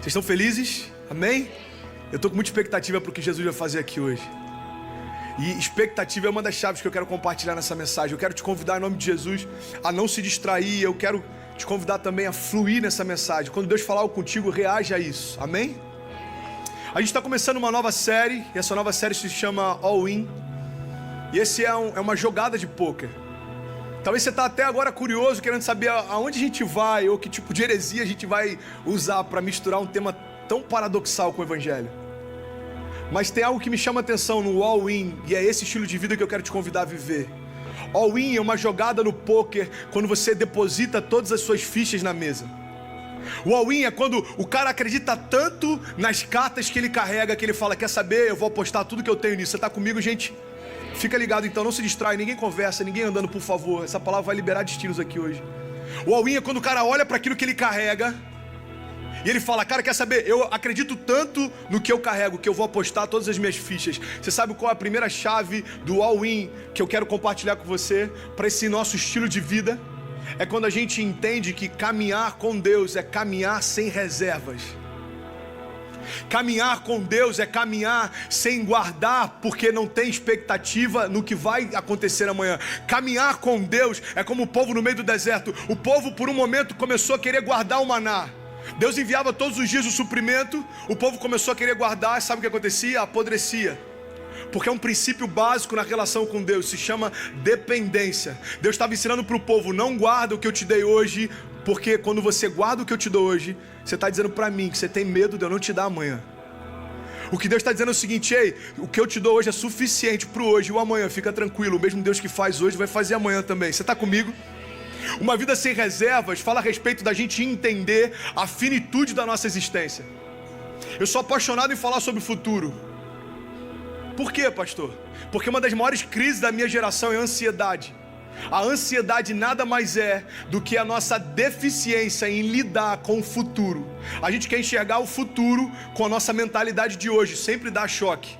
Vocês estão felizes? Amém? Eu estou com muita expectativa para o que Jesus vai fazer aqui hoje. E expectativa é uma das chaves que eu quero compartilhar nessa mensagem. Eu quero te convidar em nome de Jesus a não se distrair. Eu quero te convidar também a fluir nessa mensagem. Quando Deus falar algo contigo, reage a isso. Amém? A gente está começando uma nova série. E essa nova série se chama All In. E esse é uma jogada de pôquer. Talvez você está até agora curioso, querendo saber aonde a gente vai, ou que tipo de heresia a gente vai usar para misturar um tema tão paradoxal com o Evangelho. Mas tem algo que me chama a atenção no all-in, e é esse estilo de vida que eu quero te convidar a viver. All-in é uma jogada no pôquer, quando você deposita todas as suas fichas na mesa. O all-in é quando o cara acredita tanto nas cartas que ele carrega, que ele fala, quer saber, eu vou apostar tudo que eu tenho nisso. Você está comigo, gente? Fica ligado então, não se distrai, ninguém conversa, ninguém andando, por favor. Essa palavra vai liberar destinos aqui hoje. O all-in é quando o cara olha para aquilo que ele carrega e ele fala, cara, quer saber, eu acredito tanto no que eu carrego que eu vou apostar todas as minhas fichas. Você sabe qual é a primeira chave do all-in que eu quero compartilhar com você para esse nosso estilo de vida? É quando a gente entende que caminhar com Deus é caminhar sem reservas. Caminhar com Deus é caminhar sem guardar, porque não tem expectativa no que vai acontecer amanhã. Caminhar com Deus é como o povo no meio do deserto. O povo por um momento começou a querer guardar o maná. Deus enviava todos os dias o suprimento. O povo começou a querer guardar. Sabe o que acontecia? Apodrecia. Porque é um princípio básico na relação com Deus, se chama dependência. Deus estava ensinando para o povo, não guarda o que eu te dei hoje, porque quando você guarda o que eu te dou hoje, você está dizendo para mim que você tem medo de eu não te dar amanhã. O que Deus está dizendo é o seguinte, ei, o que eu te dou hoje é suficiente para o hoje e o amanhã, fica tranquilo, o mesmo Deus que faz hoje vai fazer amanhã também. Você está comigo? Uma vida sem reservas fala a respeito da gente entender a finitude da nossa existência. Eu sou apaixonado em falar sobre o futuro. Por quê, pastor? Porque uma das maiores crises da minha geração é a ansiedade. A ansiedade nada mais é do que a nossa deficiência em lidar com o futuro. A gente quer enxergar o futuro com a nossa mentalidade de hoje, sempre dá choque.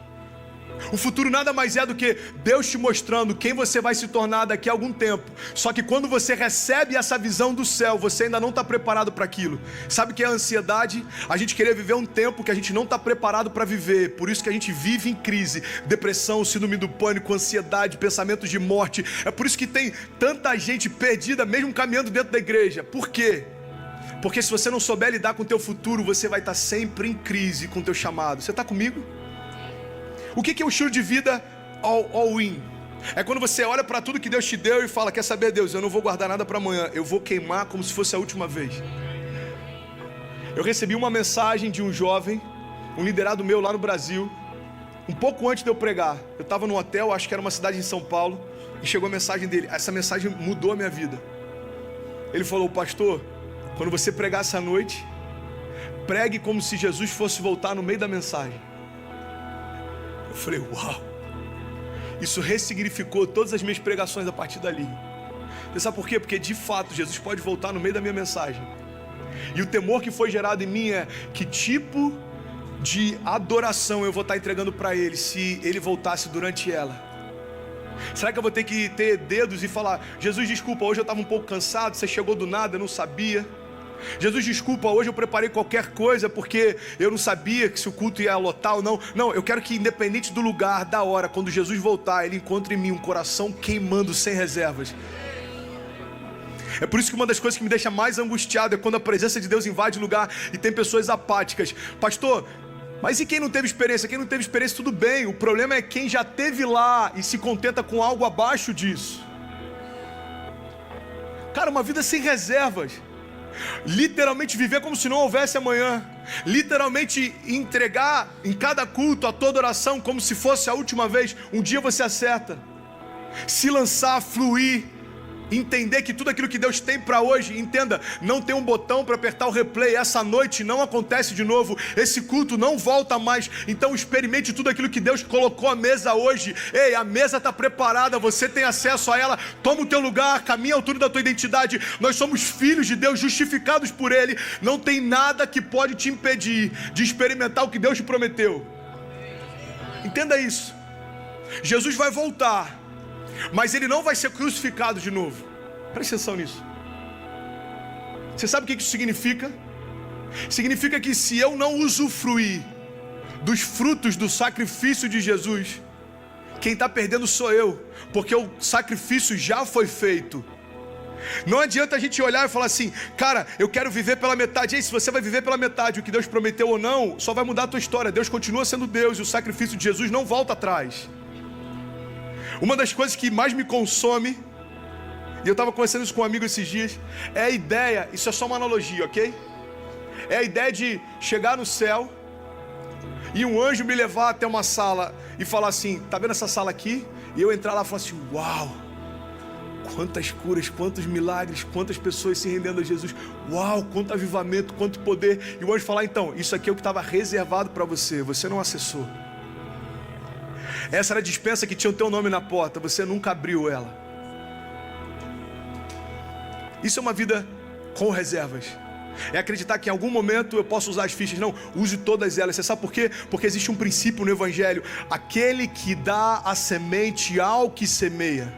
O futuro nada mais é do que Deus te mostrando quem você vai se tornar daqui a algum tempo. Só que quando você recebe essa visão do céu, você ainda não está preparado para aquilo. Sabe o que é a ansiedade? A gente querer viver um tempo que a gente não está preparado para viver. Por isso que a gente vive em crise, depressão, síndrome do pânico, ansiedade, pensamentos de morte. É por isso que tem tanta gente perdida, mesmo caminhando dentro da igreja. Por quê? Porque se você não souber lidar com o teu futuro, você vai estar sempre em crise com o teu chamado. Você está comigo? O que é o estilo de vida all-in? É quando você olha para tudo que Deus te deu e fala, quer saber, Deus, eu não vou guardar nada para amanhã, eu vou queimar como se fosse a última vez. Eu recebi uma mensagem de um jovem, um liderado meu lá no Brasil, um pouco antes de eu pregar. Eu estava num hotel, acho que era uma cidade em São Paulo, e chegou a mensagem dele. Essa mensagem mudou a minha vida. Ele falou, pastor, quando você pregar essa noite, pregue como se Jesus fosse voltar no meio da mensagem. Eu falei, uau, isso ressignificou todas as minhas pregações a partir dali. Você sabe por quê? Porque de fato Jesus pode voltar no meio da minha mensagem. E o temor que foi gerado em mim é que tipo de adoração eu vou estar entregando para Ele se Ele voltasse durante ela. Será que eu vou ter que ter dedos e falar, Jesus, desculpa, hoje eu estava um pouco cansado, você chegou do nada, eu não sabia. Jesus, desculpa, hoje eu preparei qualquer coisa porque eu não sabia que se o culto ia lotar ou não. Não, eu quero que independente do lugar, da hora, quando Jesus voltar, Ele encontre em mim um coração queimando sem reservas. É por isso que uma das coisas que me deixa mais angustiado é quando a presença de Deus invade o lugar e tem pessoas apáticas. Pastor, mas e quem não teve experiência? Quem não teve experiência, tudo bem. O problema é quem já teve lá e se contenta com algo abaixo disso. Cara, uma vida sem reservas. Literalmente viver como se não houvesse amanhã. Literalmente entregar em cada culto a toda oração como se fosse a última vez. Um dia você acerta. Se lançar, fluir. Entender que tudo aquilo que Deus tem para hoje, entenda, não tem um botão para apertar o replay. Essa noite não acontece de novo. Esse culto não volta mais. Então experimente tudo aquilo que Deus colocou à mesa hoje. Ei, a mesa está preparada, você tem acesso a ela. Toma o teu lugar, caminha à altura da tua identidade. Nós somos filhos de Deus, justificados por Ele. Não tem nada que pode te impedir de experimentar o que Deus te prometeu. Entenda isso. Jesus vai voltar, mas Ele não vai ser crucificado de novo. Presta atenção nisso. Você sabe o que isso significa? Significa que se eu não usufruir dos frutos do sacrifício de Jesus, quem está perdendo sou eu, porque o sacrifício já foi feito. Não adianta a gente olhar e falar assim, cara, eu quero viver pela metade. Ei, se você vai viver pela metade, o que Deus prometeu ou não, só vai mudar a tua história. Deus continua sendo Deus e o sacrifício de Jesus não volta atrás. Uma das coisas que mais me consome, e eu estava conversando isso com um amigo esses dias, é a ideia, isso é só uma analogia, ok? É a ideia de chegar no céu e um anjo me levar até uma sala e falar assim, tá vendo essa sala aqui? E eu entrar lá e falar assim, uau, quantas curas, quantos milagres, quantas pessoas se rendendo a Jesus, uau, quanto avivamento, quanto poder. E o anjo falar, então, isso aqui é o que estava reservado para você, você não acessou. Essa era a dispensa que tinha o teu nome na porta, você nunca abriu ela. Isso é uma vida com reservas. É acreditar que em algum momento eu posso usar as fichas. Não, use todas elas. Você sabe por quê? Porque existe um princípio no Evangelho: aquele que dá a semente ao que semeia.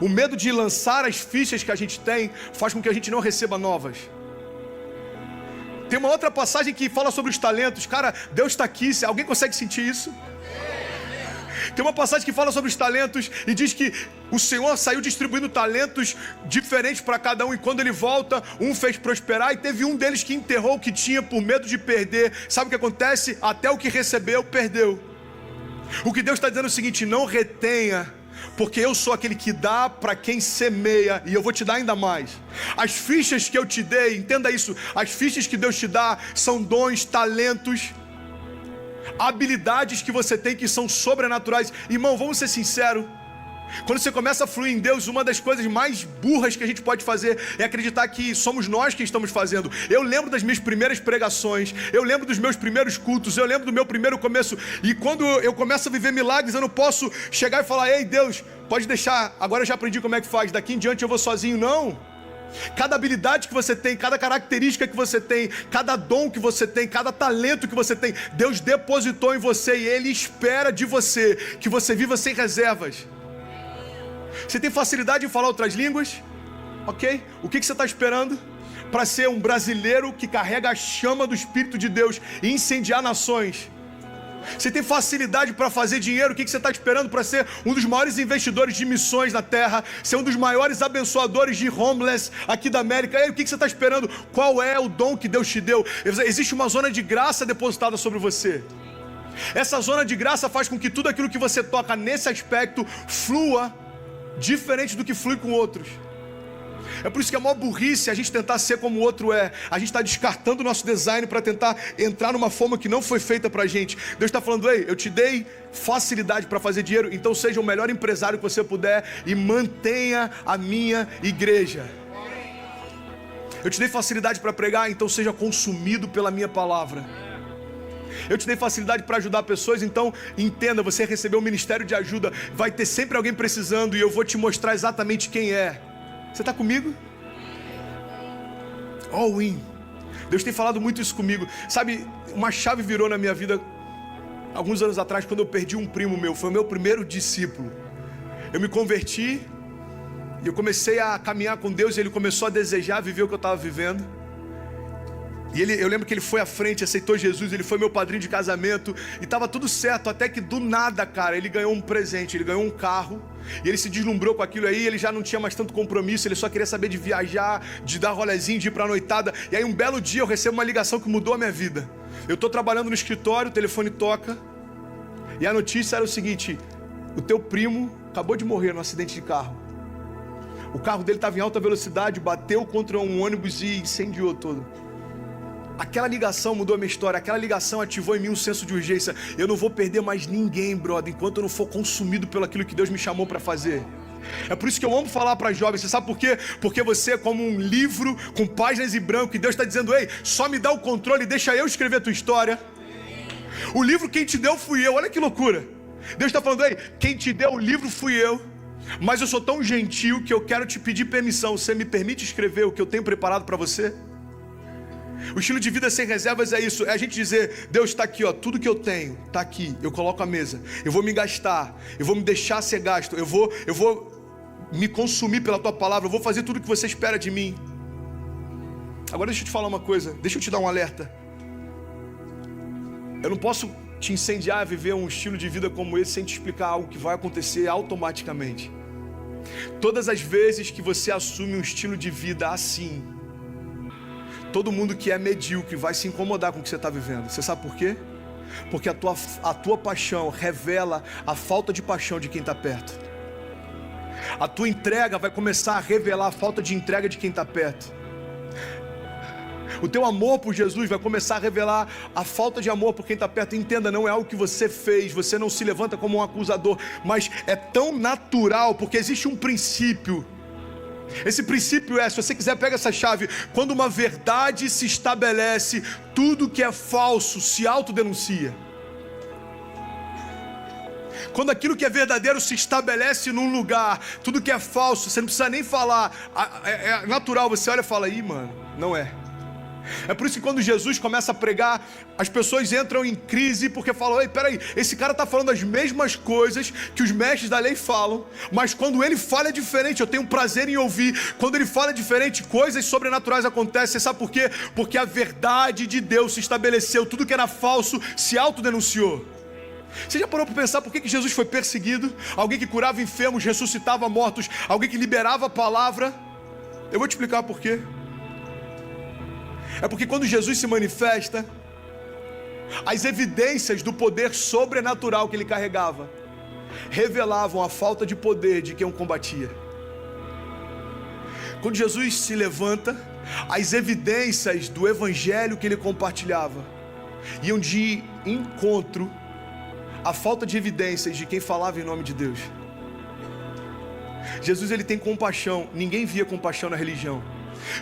O medo de lançar as fichas que a gente tem faz com que a gente não receba novas. Tem uma outra passagem que fala sobre os talentos. Cara, Deus está aqui. Alguém consegue sentir isso? Tem uma passagem que fala sobre os talentos e diz que o Senhor saiu distribuindo talentos diferentes para cada um, e quando ele volta, um fez prosperar e teve um deles que enterrou o que tinha por medo de perder. Sabe o que acontece? Até o que recebeu, perdeu. O que Deus está dizendo é o seguinte: não retenha, porque eu sou aquele que dá para quem semeia, e eu vou te dar ainda mais. As fichas que eu te dei, entenda isso, as fichas que Deus te dá são dons, talentos, habilidades que você tem que são sobrenaturais. Irmão, vamos ser sinceros, quando você começa a fluir em Deus, uma das coisas mais burras que a gente pode fazer é acreditar que somos nós quem estamos fazendo. Eu lembro das minhas primeiras pregações, eu lembro dos meus primeiros cultos, eu lembro do meu primeiro começo, e quando eu começo a viver milagres, eu não posso chegar e falar: ei Deus, pode deixar, agora eu já aprendi como é que faz, daqui em diante eu vou sozinho. Não. Cada habilidade que você tem, cada característica que você tem, cada dom que você tem, cada talento que você tem, Deus depositou em você, e Ele espera de você que você viva sem reservas. Você tem facilidade em falar outras línguas? Ok? O que você está esperando para ser um brasileiro que carrega a chama do Espírito de Deus e incendiar nações? Você tem facilidade para fazer dinheiro? O que você está esperando para ser um dos maiores investidores de missões na terra? Ser um dos maiores abençoadores de homeless aqui da América? E o que você está esperando? Qual é o dom que Deus te deu? Existe uma zona de graça depositada sobre você. Essa zona de graça faz com que tudo aquilo que você toca nesse aspecto flua diferente do que flui com outros. É por isso que é maior burrice a gente tentar ser como o outro é. A gente está descartando o nosso design para tentar entrar numa forma que não foi feita para a gente. Deus está falando: ei, eu te dei facilidade para fazer dinheiro, então seja o melhor empresário que você puder e mantenha a minha igreja. Eu te dei facilidade para pregar, então seja consumido pela minha palavra. Eu te dei facilidade para ajudar pessoas, então entenda, você recebeu um ministério de ajuda, vai ter sempre alguém precisando, e eu vou te mostrar exatamente quem é. Você está comigo? All in. Deus tem falado muito isso comigo. Sabe, uma chave virou na minha vida alguns anos atrás, quando eu perdi um primo meu. Foi o meu primeiro discípulo. Eu me converti e eu comecei a caminhar com Deus, e Ele começou a desejar viver o que eu estava vivendo. E eu lembro que ele foi à frente, aceitou Jesus, ele foi meu padrinho de casamento, e estava tudo certo, até que do nada, cara, ele ganhou um presente, ele ganhou um carro, e ele se deslumbrou com aquilo aí. Ele já não tinha mais tanto compromisso, ele só queria saber de viajar, de dar rolezinho, de ir pra noitada. E aí um belo dia eu recebo uma ligação que mudou a minha vida. Eu estou trabalhando no escritório, o telefone toca, e a notícia era o seguinte: o teu primo acabou de morrer num acidente de carro. O carro dele estava em alta velocidade, bateu contra um ônibus e incendiou todo. Aquela ligação mudou a minha história. Aquela ligação ativou em mim um senso de urgência. Eu não vou perder mais ninguém, brother, enquanto eu não for consumido pelo aquilo que Deus me chamou para fazer. É por isso que eu amo falar para jovens. Você sabe por quê? Porque você é como um livro com páginas em branco, e Deus está dizendo: ei, só me dá o controle, deixa eu escrever a tua história. O livro quem te deu fui eu. Olha que loucura. Deus está falando: ei, quem te deu o livro fui eu, mas eu sou tão gentil que eu quero te pedir permissão. Você me permite escrever o que eu tenho preparado para você? O estilo de vida sem reservas é isso, é a gente dizer: Deus, está aqui, ó, tudo que eu tenho está aqui, eu coloco a mesa, eu vou me gastar, eu vou me deixar ser gasto, eu vou me consumir pela tua palavra, eu vou fazer tudo o que você espera de mim. Agora deixa eu te falar uma coisa, deixa eu te dar um alerta. Eu não posso te incendiar a viver um estilo de vida como esse sem te explicar algo que vai acontecer automaticamente. Todas as vezes que você assume um estilo de vida assim, todo mundo que é medíocre vai se incomodar com o que você está vivendo. Você sabe por quê? Porque a tua paixão revela a falta de paixão de quem está perto. A tua entrega vai começar a revelar a falta de entrega de quem está perto. O teu amor por Jesus vai começar a revelar a falta de amor por quem está perto. Entenda, não é algo que você fez, você não se levanta como um acusador, mas é tão natural, porque existe um princípio. Esse princípio é, se você quiser, pega essa chave: quando uma verdade se estabelece, tudo que é falso se autodenuncia. Quando aquilo que é verdadeiro se estabelece num lugar, tudo que é falso, você não precisa nem falar, é natural, você olha e fala: ih, mano, não é. É por isso que quando Jesus começa a pregar, as pessoas entram em crise, porque falam: ei, peraí, esse cara está falando as mesmas coisas que os mestres da lei falam, mas quando ele fala é diferente, eu tenho prazer em ouvir. Quando ele fala é diferente, coisas sobrenaturais acontecem. Você sabe por quê? Porque a verdade de Deus se estabeleceu, tudo que era falso se autodenunciou. Você já parou para pensar por que Jesus foi perseguido? Alguém que curava enfermos, ressuscitava mortos, alguém que liberava a palavra. Eu vou te explicar por quê. É porque quando Jesus se manifesta, as evidências do poder sobrenatural que ele carregava revelavam a falta de poder de quem o combatia. Quando Jesus se levanta, as evidências do evangelho que ele compartilhava iam de encontro à falta de evidências de quem falava em nome de Deus. Jesus, ele tem compaixão. Ninguém via compaixão na religião.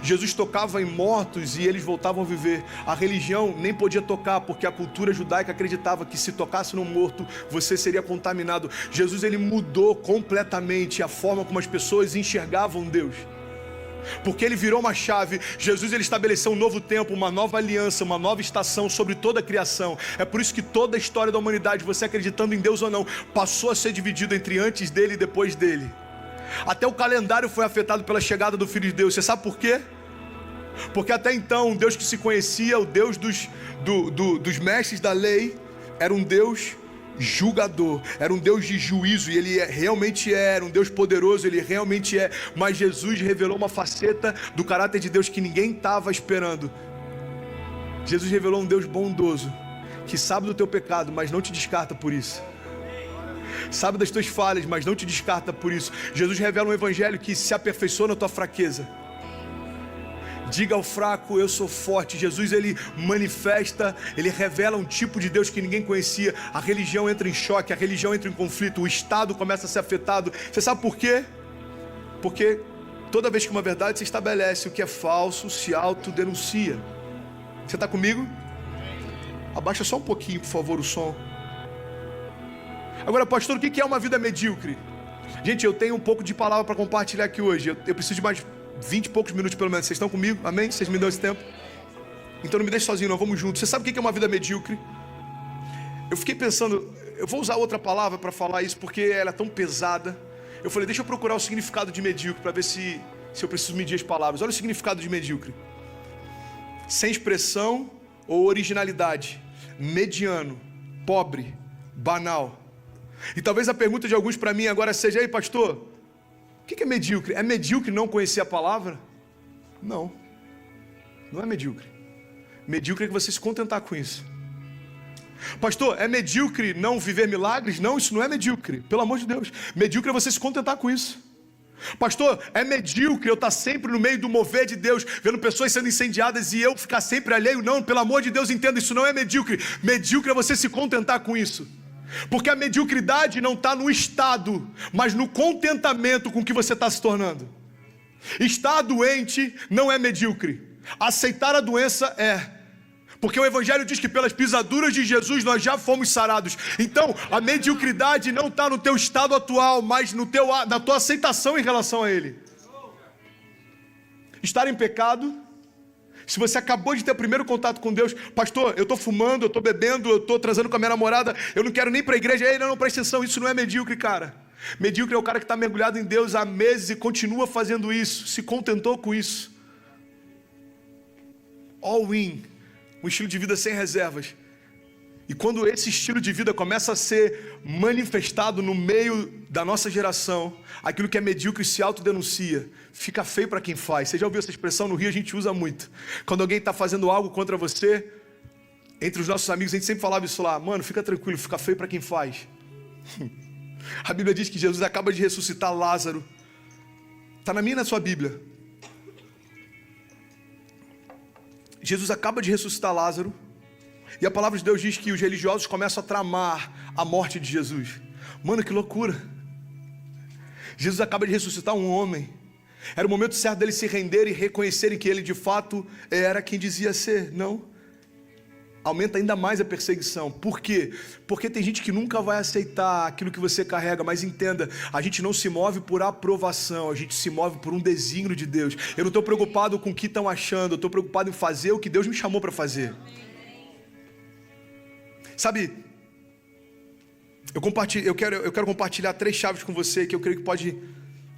Jesus tocava em mortos e eles voltavam a viver. A religião nem podia tocar, porque a cultura judaica acreditava que se tocasse no morto, você seria contaminado. Jesus, ele mudou completamente a forma como as pessoas enxergavam Deus, porque ele virou uma chave. Jesus, ele estabeleceu um novo tempo, uma nova aliança, uma nova estação sobre toda a criação. É por isso que toda a história da humanidade, você acreditando em Deus ou não, passou a ser dividida entre antes dele e depois dele. Até o calendário foi afetado pela chegada do Filho de Deus. Você sabe por quê? Porque até então, o Deus que se conhecia, o Deus dos mestres da lei, era um Deus julgador, era um Deus de juízo, e ele realmente era um Deus poderoso, ele realmente é. Mas Jesus revelou uma faceta do caráter de Deus que ninguém estava esperando. Jesus revelou um Deus bondoso, que sabe do teu pecado, mas não te descarta por isso. Sabe das tuas falhas, mas não te descarta por isso. Jesus revela um evangelho que se aperfeiçoa na tua fraqueza. Diga ao fraco: eu sou forte. Jesus, ele manifesta, ele revela um tipo de Deus que ninguém conhecia. A religião entra em choque, a religião entra em conflito, o Estado começa a ser afetado. Você sabe por quê? Porque toda vez que uma verdade se estabelece, o que é falso se autodenuncia. Você está comigo? Abaixa só um pouquinho, por favor, o som. Agora, pastor, o que é uma vida medíocre? Gente, eu tenho um pouco de palavra para compartilhar aqui hoje. Eu preciso de mais 20 e poucos minutos pelo menos. Vocês estão comigo? Amém? Vocês me dão esse tempo? Então não me deixe sozinho não, vamos juntos. Você sabe o que é uma vida medíocre? Eu fiquei pensando, eu vou usar outra palavra para falar isso, porque ela é tão pesada. Eu falei, deixa eu procurar o significado de medíocre, para ver se eu preciso medir as palavras. Olha o significado de medíocre: sem expressão ou originalidade, mediano, pobre, banal. E talvez a pergunta de alguns para mim agora seja: ei, pastor, o que é medíocre? É medíocre não conhecer a palavra? Não, não é medíocre. Medíocre é que você se contentar com isso. Pastor, é medíocre não viver milagres? Não, isso não é medíocre, pelo amor de Deus. Medíocre é você se contentar com isso. Pastor, é medíocre eu estar sempre no meio do mover de Deus, vendo pessoas sendo incendiadas e eu ficar sempre alheio? Não, pelo amor de Deus, entenda, isso não é medíocre. Medíocre é você se contentar com isso. Porque a mediocridade não está no estado, mas no contentamento com o que você está se tornando. Estar doente não é medíocre. Aceitar a doença é. Porque o Evangelho diz que pelas pisaduras de Jesus nós já fomos sarados. Então a mediocridade não está no teu estado atual, mas na tua aceitação em relação a Ele. Estar em pecado, se você acabou de ter o primeiro contato com Deus: pastor, eu estou fumando, eu estou bebendo, eu estou transando com a minha namorada, eu não quero nem ir para a igreja. Ei, não, presta atenção, isso não é medíocre, cara. Medíocre é o cara que está mergulhado em Deus há meses e continua fazendo isso, se contentou com isso. all in, um estilo de vida sem reservas. E quando esse estilo de vida começa a ser manifestado no meio da nossa geração, aquilo que é medíocre se autodenuncia, fica feio para quem faz. Você já ouviu essa expressão? No Rio a gente usa muito. Quando alguém está fazendo algo contra você, entre os nossos amigos a gente sempre falava isso lá: mano, fica tranquilo, fica feio para quem faz. A Bíblia diz que Jesus acaba de ressuscitar Lázaro. Está na minha e na sua Bíblia. Jesus acaba de ressuscitar Lázaro. E a palavra de Deus diz que os religiosos começam a tramar a morte de Jesus. Mano, que loucura. Jesus acaba de ressuscitar um homem. Era o momento certo dele se render e reconhecerem que ele de fato era quem dizia ser. Não. Aumenta ainda mais a perseguição. Por quê? Porque tem gente que nunca vai aceitar aquilo que você carrega. Mas entenda, a gente não se move por aprovação, a gente se move por um desígnio de Deus. Eu não estou preocupado com o que estão achando, eu estou preocupado em fazer o que Deus me chamou para fazer. Sabe, eu quero compartilhar 3 chaves com você que eu creio que pode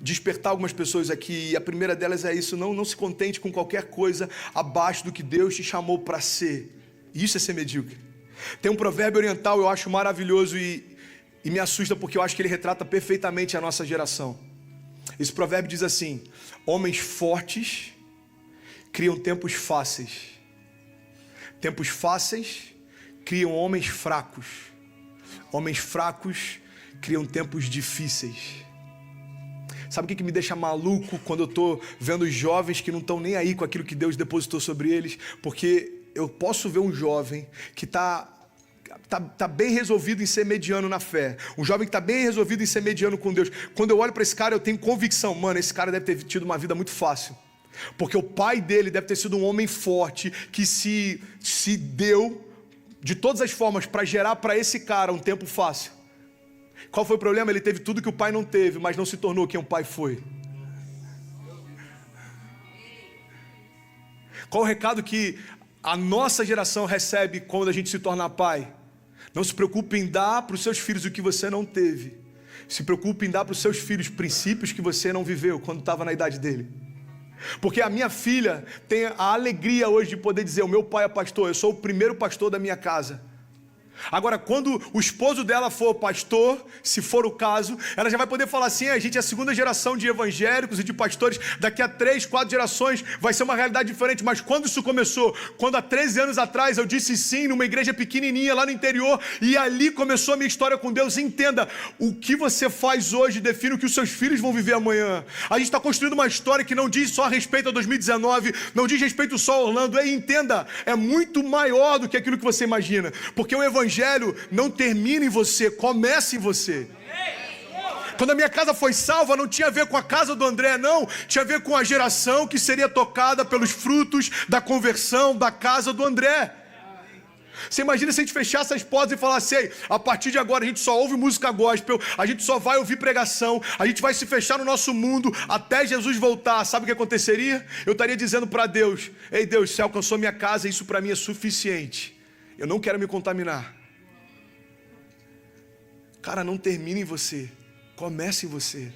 despertar algumas pessoas aqui. E a primeira delas é isso: não se contente com qualquer coisa abaixo do que Deus te chamou para ser. Isso é ser medíocre. Tem um provérbio oriental, eu acho maravilhoso e me assusta porque eu acho que ele retrata perfeitamente a nossa geração. Esse provérbio diz assim: homens fortes criam tempos fáceis. Tempos fáceis criam homens fracos. Homens fracos criam tempos difíceis. Sabe o que me deixa maluco quando eu estou vendo os jovens que não estão nem aí com aquilo que Deus depositou sobre eles? Porque eu posso ver um jovem que está bem resolvido em ser mediano na fé. Um jovem que está bem resolvido em ser mediano com Deus. Quando eu olho para esse cara, eu tenho convicção: mano, esse cara deve ter tido uma vida muito fácil. Porque o pai dele deve ter sido um homem forte que se deu de todas as formas para gerar para esse cara um tempo fácil. Qual foi o problema? Ele teve tudo que o pai não teve, mas não se tornou quem o pai foi. Qual o recado que a nossa geração recebe quando a gente se torna pai? Não se preocupe em dar para os seus filhos o que você não teve. Se preocupe em dar para os seus filhos princípios que você não viveu quando estava na idade dele. Porque a minha filha tem a alegria hoje de poder dizer: o meu pai é pastor, eu sou o primeiro pastor da minha casa. Agora, quando o esposo dela for pastor, se for o caso, ela já vai poder falar assim: a gente é a segunda geração de evangélicos e de pastores, daqui a 3, 4 gerações vai ser uma realidade diferente. Mas quando isso começou? Quando há 13 anos atrás eu disse sim numa igreja pequenininha lá no interior, e ali começou a minha história com Deus. Entenda, o que você faz hoje define o que os seus filhos vão viver amanhã. A gente está construindo uma história que não diz só a respeito a 2019, não diz respeito só a Orlando. E entenda, é muito maior do que aquilo que você imagina, porque o evangelho não termina em você, começa em você. Quando a minha casa foi salva, não tinha a ver com a casa do André, não. Tinha a ver com a geração que seria tocada pelos frutos da conversão da casa do André. Você imagina se a gente fechasse as portas e falasse: ei, a partir de agora a gente só ouve música gospel, a gente só vai ouvir pregação, a gente vai se fechar no nosso mundo até Jesus voltar. Sabe o que aconteceria? Eu estaria dizendo para Deus: ei Deus, você alcançou minha casa, isso para mim é suficiente. Eu não quero me contaminar. Cara, não termine em você, comece em você.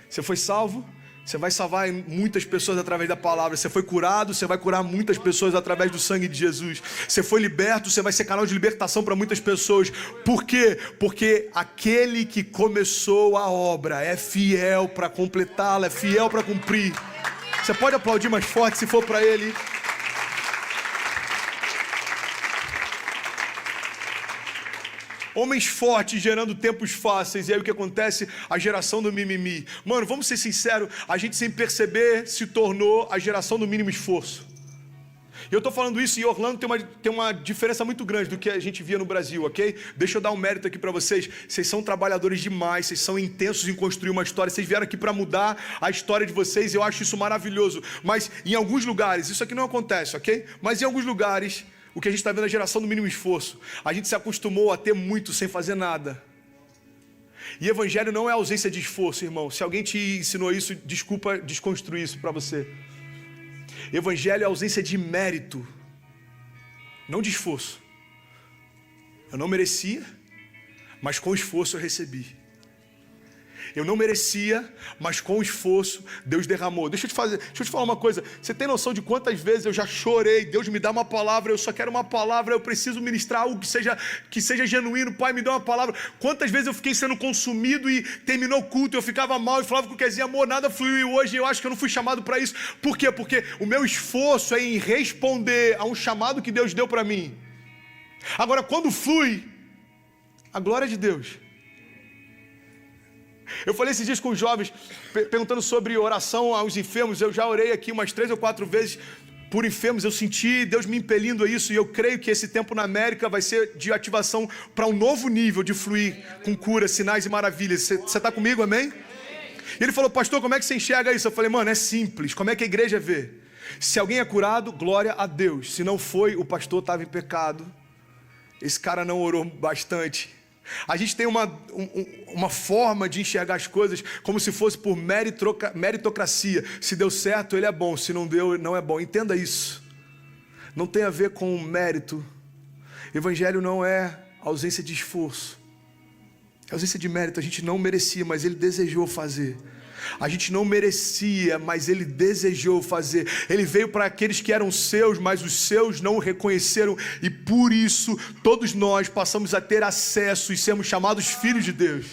Você foi salvo, você vai salvar muitas pessoas através da palavra. Você foi curado, você vai curar muitas pessoas através do sangue de Jesus. Você foi liberto, você vai ser canal de libertação para muitas pessoas. Por quê? Porque aquele que começou a obra é fiel para completá-la, é fiel para cumprir. Você pode aplaudir mais forte se for para ele. Homens fortes gerando tempos fáceis. E aí o que acontece? A geração do mimimi. Mano, vamos ser sinceros, a gente sem perceber se tornou a geração do mínimo esforço. E eu estou falando isso, e Orlando tem uma diferença muito grande do que a gente via no Brasil, ok? Deixa eu dar um mérito aqui para vocês. Vocês são trabalhadores demais, vocês são intensos em construir uma história. Vocês vieram aqui para mudar a história de vocês, e eu acho isso maravilhoso. Mas em alguns lugares, isso aqui não acontece, ok? Mas em alguns lugares, o que a gente está vendo é a geração do mínimo esforço. A gente se acostumou a ter muito sem fazer nada. E evangelho não é ausência de esforço, irmão. Se alguém te ensinou isso, desculpa desconstruir isso para você. Evangelho é ausência de mérito, não de esforço. Eu não merecia, mas com esforço eu recebi. Eu não merecia, mas com esforço Deus derramou. Deixa eu te falar uma coisa. Você tem noção de quantas vezes eu já chorei? Deus me dá uma palavra, eu só quero uma palavra, eu preciso ministrar algo que seja genuíno. Pai, me dá uma palavra. Quantas vezes eu fiquei sendo consumido e terminou o culto, eu ficava mal e falava com o Kezinho, amor, nada fluiu, e hoje eu acho que eu não fui chamado para isso. Por quê? Porque o meu esforço é em responder a um chamado que Deus deu para mim. Agora, quando flui, a glória de Deus. Eu falei esses dias com os jovens, perguntando sobre oração aos enfermos. Eu já orei aqui umas 3 ou 4 vezes por enfermos. Eu senti Deus me impelindo a isso. E eu creio que esse tempo na América vai ser de ativação para um novo nível de fluir com cura, sinais e maravilhas. Você está comigo, amém? E ele falou, pastor, como é que você enxerga isso? Eu falei, mano, é simples. Como é que a igreja vê? Se alguém é curado, glória a Deus. Se não foi, o pastor estava em pecado. Esse cara não orou bastante. A gente tem uma forma de enxergar as coisas como se fosse por meritocracia. Se deu certo, ele é bom. Se não deu, não é bom. Entenda isso. Não tem a ver com mérito. Evangelho não é ausência de esforço. É ausência de mérito. A gente não merecia, mas ele desejou fazer. A gente não merecia, mas ele desejou fazer. Ele veio para aqueles que eram seus, mas os seus não o reconheceram. E por isso, todos nós passamos a ter acesso e sermos chamados filhos de Deus.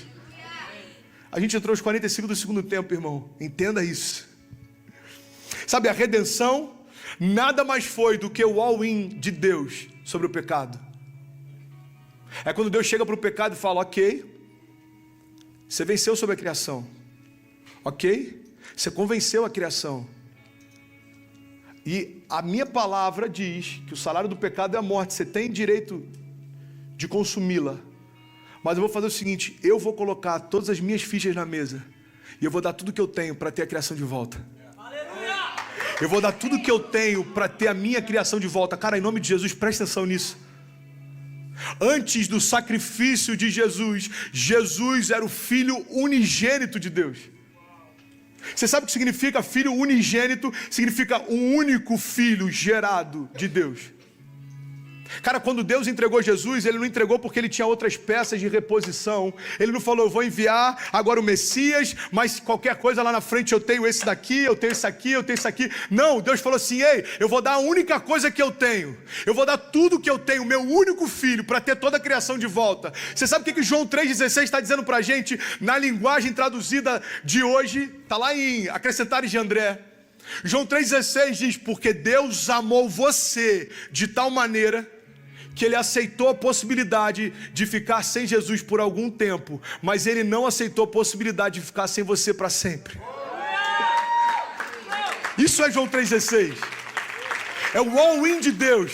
A gente entrou aos 45 do segundo tempo, irmão. Entenda isso. Sabe, a redenção nada mais foi do que o all-in de Deus sobre o pecado. É quando Deus chega para o pecado e fala, ok, você venceu sobre a criação. Ok? Você convenceu a criação. E a minha palavra diz que o salário do pecado é a morte. Você tem direito de consumi-la. Mas eu vou fazer o seguinte, eu vou colocar todas as minhas fichas na mesa. E eu vou dar tudo que eu tenho para ter a criação de volta. Eu vou dar tudo que eu tenho para ter a minha criação de volta. Cara, em nome de Jesus, presta atenção nisso. Antes do sacrifício de Jesus, Jesus era o Filho unigênito de Deus. Você sabe o que significa filho unigênito? Significa um único filho gerado de Deus. Cara, quando Deus entregou Jesus, Ele não entregou porque Ele tinha outras peças de reposição. Ele não falou, eu vou enviar agora o Messias, mas qualquer coisa lá na frente eu tenho esse daqui, eu tenho esse aqui, eu tenho esse aqui. Não, Deus falou assim, ei, eu vou dar a única coisa que eu tenho. Eu vou dar tudo que eu tenho, meu único filho, para ter toda a criação de volta. Você sabe o que João 3,16 está dizendo para a gente? Na linguagem traduzida de hoje, está lá em Acrescentares de André. João 3,16 diz, porque Deus amou você de tal maneira que Ele aceitou a possibilidade de ficar sem Jesus por algum tempo, mas Ele não aceitou a possibilidade de ficar sem você para sempre. Isso é João 3,16. É o all-in de Deus.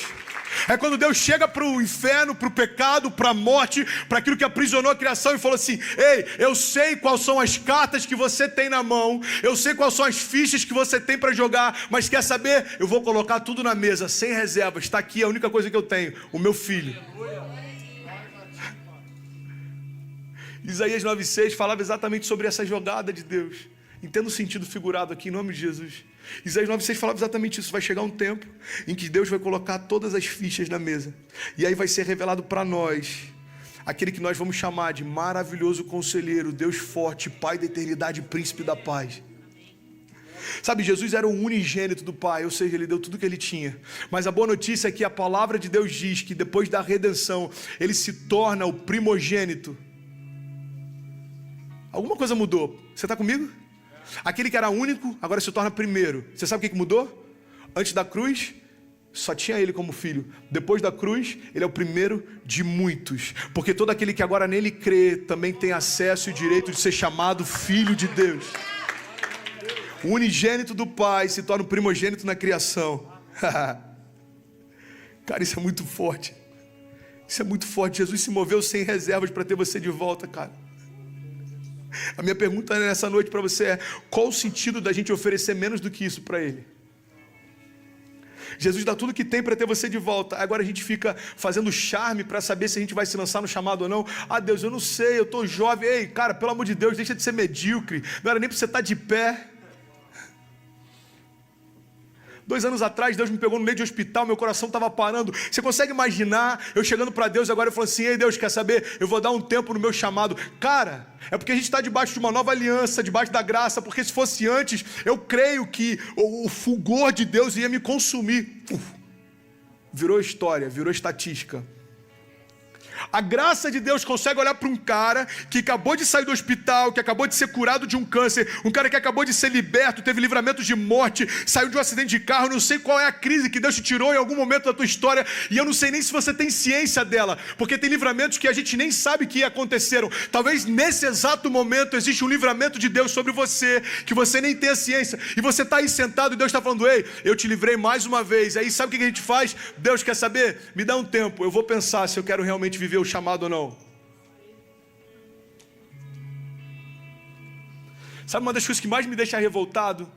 É quando Deus chega para o inferno, para o pecado, para a morte, para aquilo que aprisionou a criação e falou assim, ei, eu sei quais são as cartas que você tem na mão, eu sei quais são as fichas que você tem para jogar, mas quer saber? Eu vou colocar tudo na mesa, sem reservas, está aqui a única coisa que eu tenho, o meu filho. Isaías 9,6 falava exatamente sobre essa jogada de Deus. Entenda o sentido figurado aqui em nome de Jesus. Isaías 9,6 falava exatamente isso. Vai chegar um tempo em que Deus vai colocar todas as fichas na mesa. E aí vai ser revelado para nós aquele que nós vamos chamar de maravilhoso conselheiro, Deus forte, Pai da eternidade, príncipe da paz. Sabe, Jesus era o unigênito do Pai, ou seja, Ele deu tudo que Ele tinha. Mas a boa notícia é que a palavra de Deus diz que depois da redenção, Ele se torna o primogênito. Alguma coisa mudou. Você está comigo? Aquele que era único, agora se torna primeiro. Você sabe o que mudou? Antes da cruz, só tinha Ele como filho. Depois da cruz, Ele é o primeiro de muitos. Porque todo aquele que agora nele crê, também tem acesso e o direito de ser chamado filho de Deus. O unigênito do Pai se torna o primogênito na criação. Cara, isso é muito forte. Isso é muito forte. Jesus se moveu sem reservas para ter você de volta, cara. A minha pergunta nessa noite para você é: qual o sentido da gente oferecer menos do que isso para Ele? Jesus dá tudo que tem para ter você de volta. Agora a gente fica fazendo charme para saber se a gente vai se lançar no chamado ou não. Ah, Deus, eu não sei, eu estou jovem. Ei, cara, pelo amor de Deus, deixa de ser medíocre. Não era nem para você estar de pé. 2 anos atrás, Deus me pegou no meio de hospital, meu coração estava parando. Você consegue imaginar eu chegando para Deus agora e falando assim: ei Deus, quer saber? Eu vou dar um tempo no meu chamado. Cara, é porque a gente está debaixo de uma nova aliança, debaixo da graça, porque se fosse antes, eu creio que o fulgor de Deus ia me consumir. Virou história, virou estatística. A graça de Deus consegue olhar para um cara que acabou de sair do hospital, que acabou de ser curado de um câncer, um cara que acabou de ser liberto, teve livramento de morte, saiu de um acidente de carro, não sei qual é a crise que Deus te tirou em algum momento da tua história, e eu não sei nem se você tem ciência dela, porque tem livramentos que a gente nem sabe que aconteceram. Talvez nesse exato momento existe um livramento de Deus sobre você, que você nem tem a ciência, e você está aí sentado e Deus está falando: ei, eu te livrei mais uma vez. Aí sabe o que a gente faz? Deus quer saber? Me dá um tempo, eu vou pensar se eu quero realmente viver o chamado ou não. Sabe uma das coisas que mais me deixa revoltado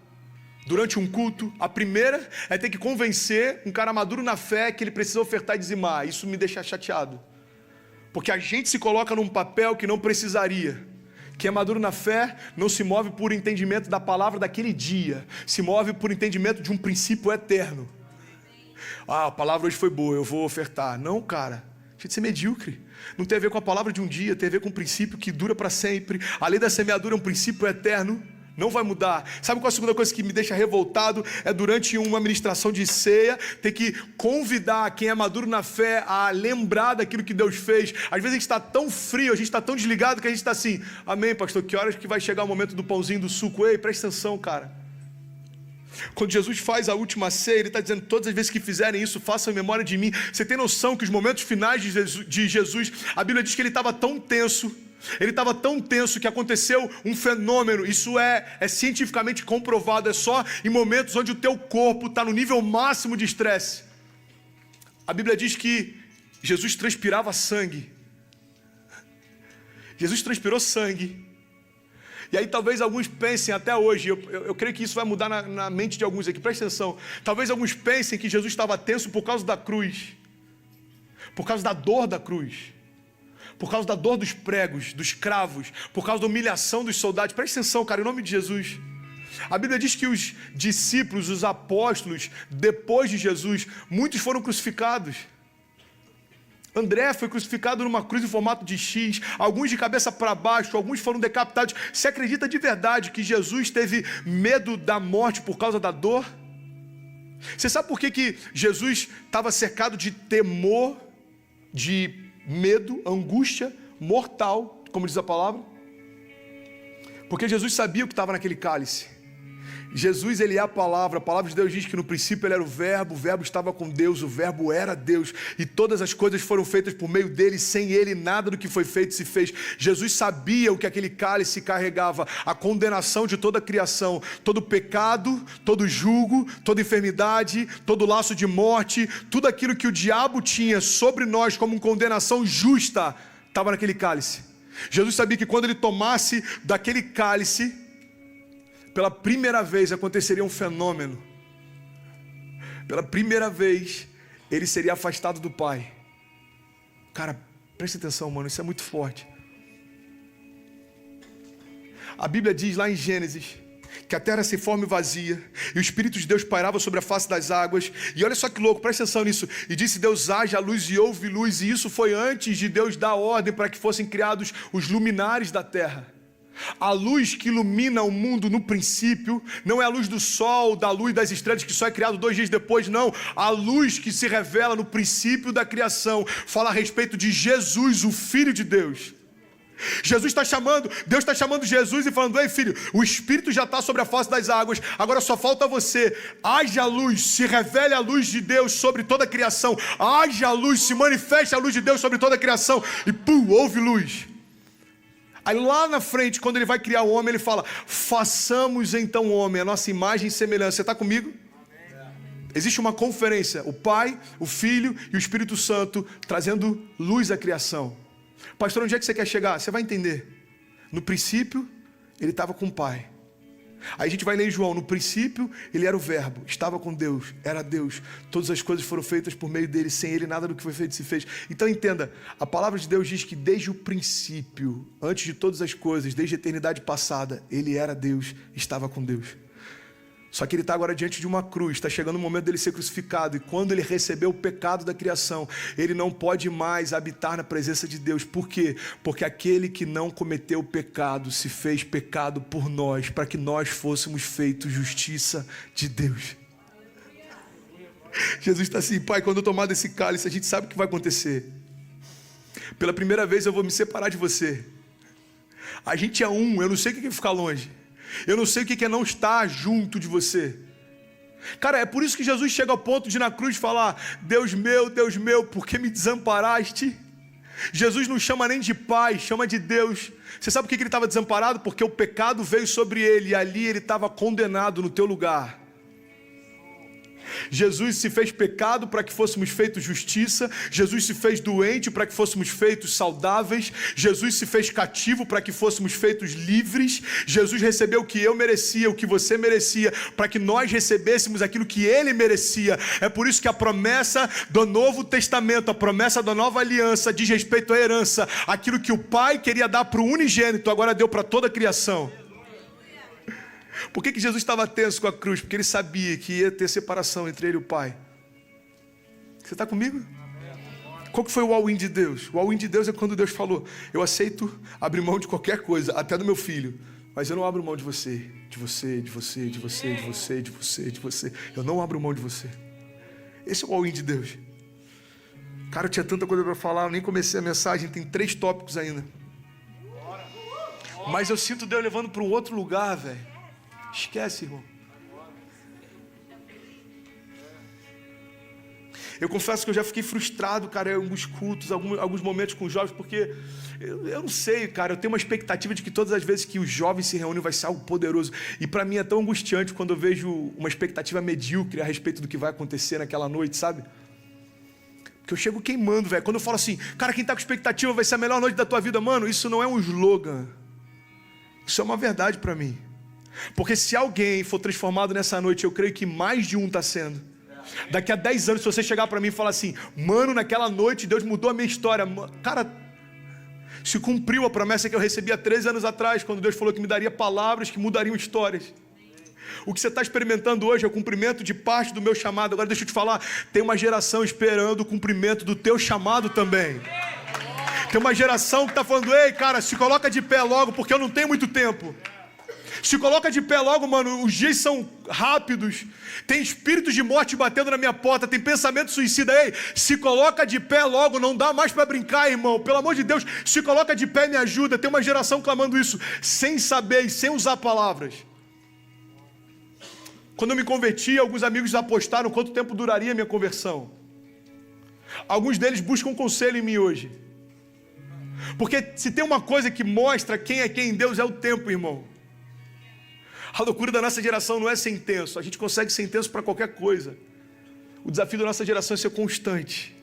durante um culto? A primeira é ter que convencer um cara maduro na fé que ele precisa ofertar e dizimar. Isso me deixa chateado, porque a gente se coloca num papel que não precisaria. Quem é maduro na fé não se move por entendimento da palavra daquele dia, se move por entendimento de um princípio eterno. A palavra hoje foi boa, eu vou ofertar. Não, cara, deixa de ser medíocre. Não tem a ver com a palavra de um dia, tem a ver com um princípio que dura para sempre. A lei da semeadura é um princípio eterno, não vai mudar. Sabe qual é a segunda coisa que me deixa revoltado? É durante uma ministração de ceia, ter que convidar quem é maduro na fé a lembrar daquilo que Deus fez. Às vezes a gente está tão frio, a gente está tão desligado que a gente está assim: amém, pastor, que horas que vai chegar o momento do pãozinho, do suco? Ei, presta atenção, cara. Quando Jesus faz a última ceia, Ele está dizendo: todas as vezes que fizerem isso, façam em memória de mim. Você tem noção que os momentos finais de Jesus, a Bíblia diz que Ele estava tão tenso, que aconteceu um fenômeno. Isso é cientificamente comprovado. É só em momentos onde o teu corpo está no nível máximo de estresse. A Bíblia diz que Jesus transpirava sangue. Jesus transpirou sangue. E aí talvez alguns pensem até hoje, eu creio que isso vai mudar na mente de alguns aqui, presta atenção. Talvez alguns pensem que Jesus estava tenso por causa da cruz, por causa da dor da cruz, por causa da dor dos pregos, dos cravos, por causa da humilhação dos soldados. Presta atenção, cara, em nome de Jesus. A Bíblia diz que os discípulos, os apóstolos, depois de Jesus, muitos foram crucificados. André foi crucificado numa cruz em formato de X, alguns de cabeça para baixo, alguns foram decapitados. Você acredita de verdade que Jesus teve medo da morte por causa da dor? Você sabe por que Jesus estava cercado de temor, de medo, angústia mortal, como diz a palavra? Porque Jesus sabia o que estava naquele cálice. Jesus, Ele é a palavra de Deus diz que no princípio Ele era o verbo estava com Deus, o verbo era Deus, e todas as coisas foram feitas por meio dEle, sem Ele nada do que foi feito se fez. Jesus sabia o que aquele cálice carregava, a condenação de toda a criação, todo pecado, todo jugo, toda enfermidade, todo laço de morte, tudo aquilo que o diabo tinha sobre nós como uma condenação justa, estava naquele cálice. Jesus sabia que quando Ele tomasse daquele cálice, pela primeira vez aconteceria um fenômeno. Pela primeira vez, Ele seria afastado do Pai. Cara, presta atenção, mano, isso é muito forte. A Bíblia diz lá em Gênesis que a terra se forma e vazia, e o Espírito de Deus pairava sobre a face das águas. E olha só que louco, presta atenção nisso. E disse Deus: haja luz, e houve luz. E isso foi antes de Deus dar ordem para que fossem criados os luminares da terra. A luz que ilumina o mundo no princípio não é a luz do sol, da luz das estrelas que só é criado 2 dias depois, não. A luz que se revela no princípio da criação fala a respeito de Jesus, o Filho de Deus. Deus está chamando Jesus e falando: ei filho, o Espírito já está sobre a face das águas, agora só falta você. Haja luz, se revele a luz de Deus sobre toda a criação. Haja luz, se manifeste a luz de Deus sobre toda a criação. E pum, houve luz. Aí lá na frente, quando Ele vai criar o homem, Ele fala: façamos então o homem, a nossa imagem e semelhança. Você está comigo? Existe uma conferência, o Pai, o Filho e o Espírito Santo trazendo luz à criação. Pastor, onde é que você quer chegar? Você vai entender. No princípio, Ele estava com o Pai. Aí a gente vai ler em João: no princípio Ele era o verbo, estava com Deus, era Deus, todas as coisas foram feitas por meio dele, sem Ele nada do que foi feito se fez. Então entenda, a palavra de Deus diz que desde o princípio, antes de todas as coisas, desde a eternidade passada, Ele era Deus, estava com Deus. Só que ele está agora diante de uma cruz, está chegando o momento dele ser crucificado. E quando ele recebeu o pecado da criação, ele não pode mais habitar na presença de Deus. Por quê? Porque aquele que não cometeu o pecado se fez pecado por nós, para que nós fôssemos feitos justiça de Deus. Jesus está assim: Pai, quando eu tomar desse cálice, a gente sabe o que vai acontecer. Pela primeira vez eu vou me separar de você. A gente é um, eu não sei o que é ficar longe. Eu não sei o que é não estar junto de você. Cara, é por isso que Jesus chega ao ponto de na cruz falar: Deus meu, por que me desamparaste? Jesus não chama nem de pai, chama de Deus. Você sabe por que ele estava desamparado? Porque o pecado veio sobre ele e ali ele estava condenado no teu lugar. Jesus se fez pecado para que fôssemos feitos justiça. Jesus se fez doente para que fôssemos feitos saudáveis. Jesus se fez cativo para que fôssemos feitos livres. Jesus recebeu o que eu merecia, o que você merecia, para que nós recebêssemos aquilo que ele merecia. É por isso que a promessa do Novo Testamento, a promessa da nova aliança diz respeito à herança. Aquilo que o Pai queria dar para o unigênito, agora deu para toda a criação. Por que Jesus estava tenso com a cruz? Porque ele sabia que ia ter separação entre ele e o Pai. Você está comigo? Qual que foi o all-in de Deus? O all-in de Deus é quando Deus falou: eu aceito abrir mão de qualquer coisa, até do meu filho, mas eu não abro mão de você, de você, de você, de você, de você, de você, de você. Eu não abro mão de você. Esse é o all-in de Deus. Cara, eu tinha tanta coisa para falar, eu nem comecei a mensagem, tem 3 tópicos ainda. Mas eu sinto Deus levando para um outro lugar, velho. Esquece, irmão. Eu confesso que eu já fiquei frustrado, cara, em alguns cultos, alguns momentos com os jovens, porque eu não sei, cara, eu tenho uma expectativa de que todas as vezes que os jovens se reúnem vai ser algo poderoso. E para mim é tão angustiante quando eu vejo uma expectativa medíocre a respeito do que vai acontecer naquela noite, sabe? Porque eu chego queimando, velho. Quando eu falo assim: cara, quem tá com expectativa vai ser a melhor noite da tua vida, mano, isso não é um slogan. Isso é uma verdade para mim. Porque se alguém for transformado nessa noite, eu creio que mais de um está sendo. Daqui a 10 anos, se você chegar para mim e falar assim: mano, naquela noite Deus mudou a minha história. Cara, se cumpriu a promessa que eu recebi há 13 anos atrás, quando Deus falou que me daria palavras que mudariam histórias. O que você está experimentando hoje é o cumprimento de parte do meu chamado. Agora deixa eu te falar, tem uma geração esperando o cumprimento do teu chamado também. Tem uma geração que está falando: ei, cara, se coloca de pé logo, porque eu não tenho muito tempo. Se coloca de pé logo, mano, os dias são rápidos. Tem espíritos de morte batendo na minha porta, tem pensamento suicida. Ei, se coloca de pé logo, não dá mais para brincar, irmão. Pelo amor de Deus, se coloca de pé e me ajuda. Tem uma geração clamando isso, sem saber e sem usar palavras. Quando eu me converti, alguns amigos apostaram quanto tempo duraria a minha conversão. Alguns deles buscam conselho em mim hoje. Porque se tem uma coisa que mostra quem é quem em Deus, é o tempo, irmão. A loucura da nossa geração não é ser intenso. A gente consegue ser intenso para qualquer coisa. O desafio da nossa geração é ser constante.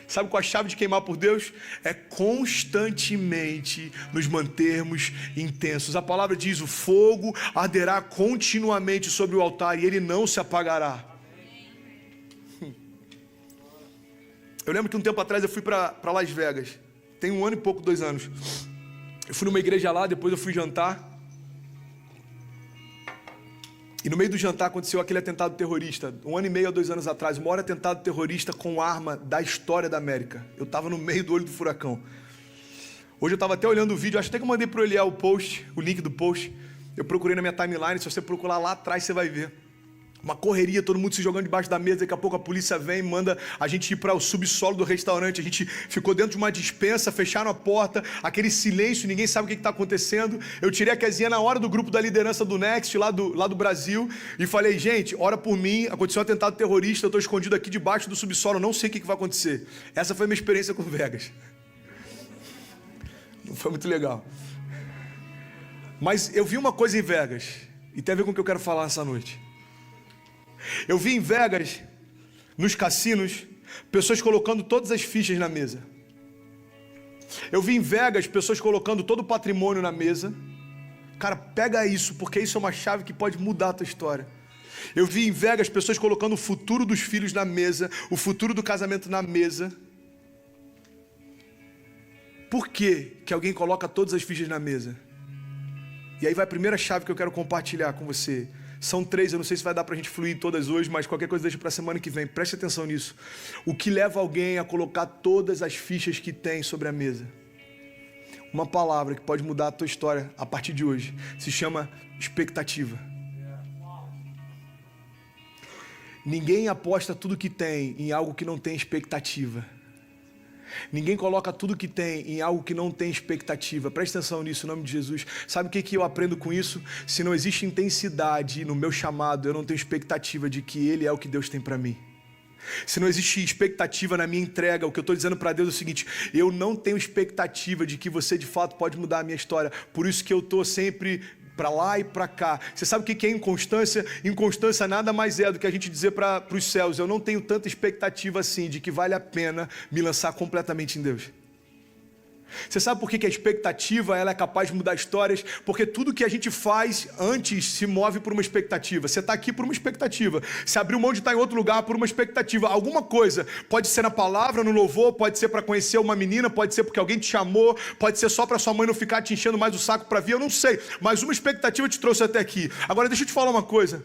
Sabe qual a chave de queimar por Deus? É constantemente nos mantermos intensos. A palavra diz: o fogo arderá continuamente sobre o altar e ele não se apagará. Eu lembro que um tempo atrás eu fui para Las Vegas. Tem 1 ano e pouco, 2 anos. Eu fui numa igreja lá, depois eu fui jantar. E no meio do jantar aconteceu aquele atentado terrorista, 1 ano e meio a 2 anos atrás, o maior atentado terrorista com arma da história da América. Eu estava no meio do olho do furacão. Hoje eu estava até olhando o vídeo, acho até que eu mandei para o Eliel o link do post. Eu procurei na minha timeline, se você procurar lá atrás você vai ver. Uma correria, todo mundo se jogando debaixo da mesa, daqui a pouco a polícia vem e manda a gente ir para o subsolo do restaurante. A gente ficou dentro de uma despensa, fecharam a porta, aquele silêncio, ninguém sabe o que está acontecendo. Eu tirei a casinha na hora do grupo da liderança do Next, lá do Brasil, e falei: gente, ora por mim, aconteceu um atentado terrorista, eu estou escondido aqui debaixo do subsolo, não sei o que vai acontecer. Essa foi a minha experiência com Vegas. Não foi muito legal. Mas eu vi uma coisa em Vegas, e tem a ver com o que eu quero falar essa noite. Eu vi em Vegas, nos cassinos, pessoas colocando todas as fichas na mesa. Eu vi em Vegas pessoas colocando todo o patrimônio na mesa. Cara, pega isso, porque isso é uma chave que pode mudar a tua história. Eu vi em Vegas pessoas colocando o futuro dos filhos na mesa, o futuro do casamento na mesa. Por que alguém coloca todas as fichas na mesa? E aí vai a primeira chave que eu quero compartilhar com você. São 3, eu não sei se vai dar pra gente fluir todas hoje, mas qualquer coisa deixa pra semana que vem. Preste atenção nisso. O que leva alguém a colocar todas as fichas que tem sobre a mesa? Uma palavra que pode mudar a tua história a partir de hoje. Se chama expectativa. Ninguém aposta tudo que tem em algo que não tem expectativa. Ninguém coloca tudo que tem em algo que não tem expectativa. Preste atenção nisso, em nome de Jesus. Sabe o que eu aprendo com isso? Se não existe intensidade no meu chamado, eu não tenho expectativa de que Ele é o que Deus tem para mim. Se não existe expectativa na minha entrega, o que eu estou dizendo para Deus é o seguinte: eu não tenho expectativa de que você de fato pode mudar a minha história. Por isso que eu estou sempre para lá e para cá. Você sabe o que é inconstância? Inconstância nada mais é do que a gente dizer para os céus: eu não tenho tanta expectativa assim de que vale a pena me lançar completamente em Deus. Você sabe por que a expectativa ela é capaz de mudar histórias? Porque tudo que a gente faz antes se move por uma expectativa. Você está aqui por uma expectativa. Você abriu mão de estar em outro lugar por uma expectativa. Alguma coisa, pode ser na palavra, no louvor, pode ser para conhecer uma menina, pode ser porque alguém te chamou, pode ser só para sua mãe não ficar te enchendo mais o saco para vir, eu não sei. Mas uma expectativa te trouxe até aqui. Agora deixa eu te falar uma coisa.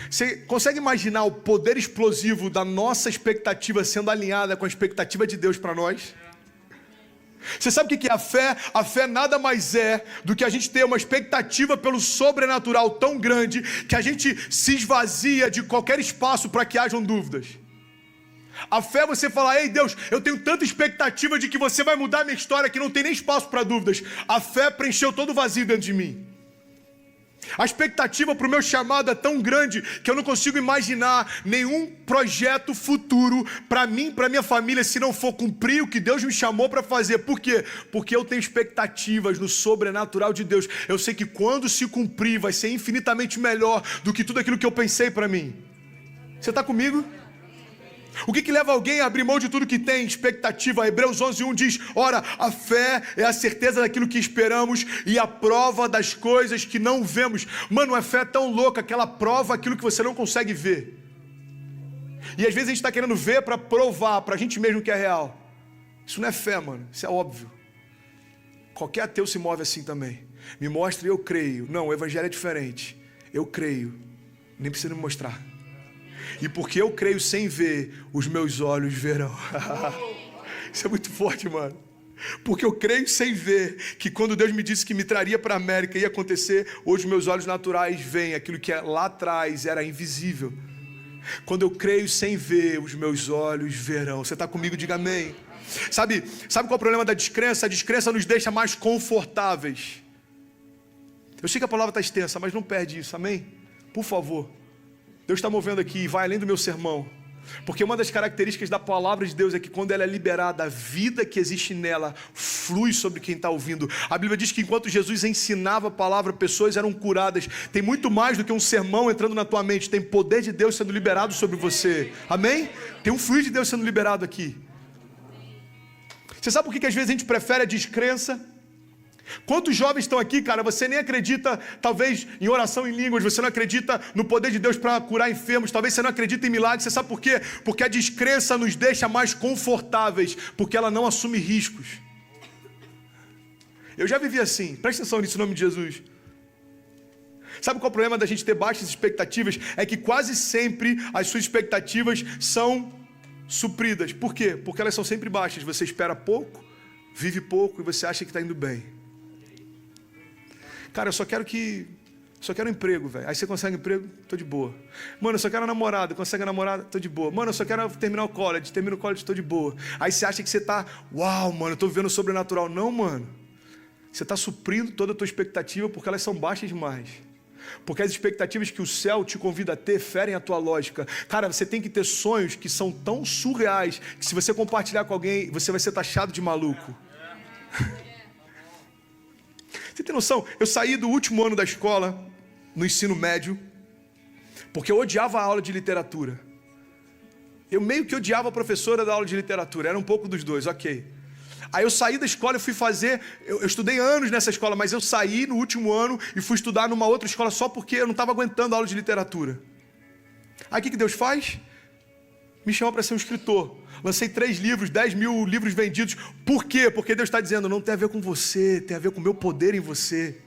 Você consegue imaginar o poder explosivo da nossa expectativa sendo alinhada com a expectativa de Deus para nós? Você sabe o que é a fé? A fé nada mais é do que a gente ter uma expectativa pelo sobrenatural tão grande que a gente se esvazia de qualquer espaço para que hajam dúvidas. A fé é você falar: ei Deus, eu tenho tanta expectativa de que você vai mudar a minha história que não tem nem espaço para dúvidas. A fé preencheu todo o vazio dentro de mim. A expectativa para o meu chamado é tão grande que eu não consigo imaginar nenhum projeto futuro para mim, para minha família, se não for cumprir o que Deus me chamou para fazer. Por quê? Porque eu tenho expectativas no sobrenatural de Deus. Eu sei que quando se cumprir vai ser infinitamente melhor do que tudo aquilo que eu pensei para mim. Você está comigo? O que leva alguém a abrir mão de tudo que tem? Expectativa. Hebreus 11:1 diz: ora, a fé é a certeza daquilo que esperamos e a prova das coisas que não vemos. Mano, a fé é tão louca que ela prova aquilo que você não consegue ver. E às vezes a gente está querendo ver para provar para a gente mesmo que é real. Isso não é fé, mano, isso é óbvio. Qualquer ateu se move assim também. Me mostra e eu creio. Não, o evangelho é diferente. Eu creio, nem precisa me mostrar. E porque eu creio sem ver, os meus olhos verão. Isso é muito forte, mano. Porque eu creio sem ver que quando Deus me disse que me traria para a América ia acontecer, hoje meus olhos naturais veem aquilo que lá atrás era invisível. Quando eu creio sem ver, os meus olhos verão. Você está comigo? Diga amém. Sabe qual é o problema da descrença? A descrença nos deixa mais confortáveis. Eu sei que a palavra está extensa, mas não perde isso, amém? Por favor. Deus está movendo aqui e vai além do meu sermão. Porque uma das características da palavra de Deus é que quando ela é liberada, a vida que existe nela flui sobre quem está ouvindo. A Bíblia diz que enquanto Jesus ensinava a palavra, pessoas eram curadas. Tem muito mais do que um sermão entrando na tua mente. Tem poder de Deus sendo liberado sobre você. Amém? Tem um fluir de Deus sendo liberado aqui. Você sabe por que às vezes a gente prefere a descrença? Quantos jovens estão aqui, cara, você nem acredita talvez em oração em línguas, você não acredita no poder de Deus para curar enfermos, talvez você não acredita em milagres. Você sabe por quê? Porque a descrença nos deixa mais confortáveis, porque ela não assume riscos. Eu já vivi assim, presta atenção nisso em nome de Jesus. Sabe qual é o problema da gente ter baixas expectativas? É que quase sempre as suas expectativas são supridas. Por quê? Porque elas são sempre baixas. Você espera pouco, vive pouco e você acha que está indo bem. Cara, eu só quero um emprego, velho. Aí você consegue um emprego, tô de boa. Mano, eu só quero namorada, consegue namorada, tô de boa. Mano, eu só quero terminar o college, termino o college, tô de boa. Aí você acha que você tá, uau, mano, eu tô vivendo o sobrenatural. Não, mano. Você tá suprindo toda a tua expectativa porque elas são baixas demais. Porque as expectativas que o céu te convida a ter ferem a tua lógica. Cara, você tem que ter sonhos que são tão surreais que se você compartilhar com alguém, você vai ser taxado de maluco. Você tem noção? Eu saí do último ano da escola, no ensino médio, porque eu odiava a aula de literatura. Eu meio que odiava a professora da aula de literatura, era um pouco dos dois, ok. Aí eu saí da escola e fui fazer, eu estudei anos nessa escola, mas eu saí no último ano e fui estudar numa outra escola só porque eu não estava aguentando a aula de literatura. Aí o que Deus faz? Me chamou para ser um escritor. Lancei 3 livros, 10 mil livros vendidos. Por quê? Porque Deus está dizendo, não tem a ver com você, tem a ver com o meu poder em você.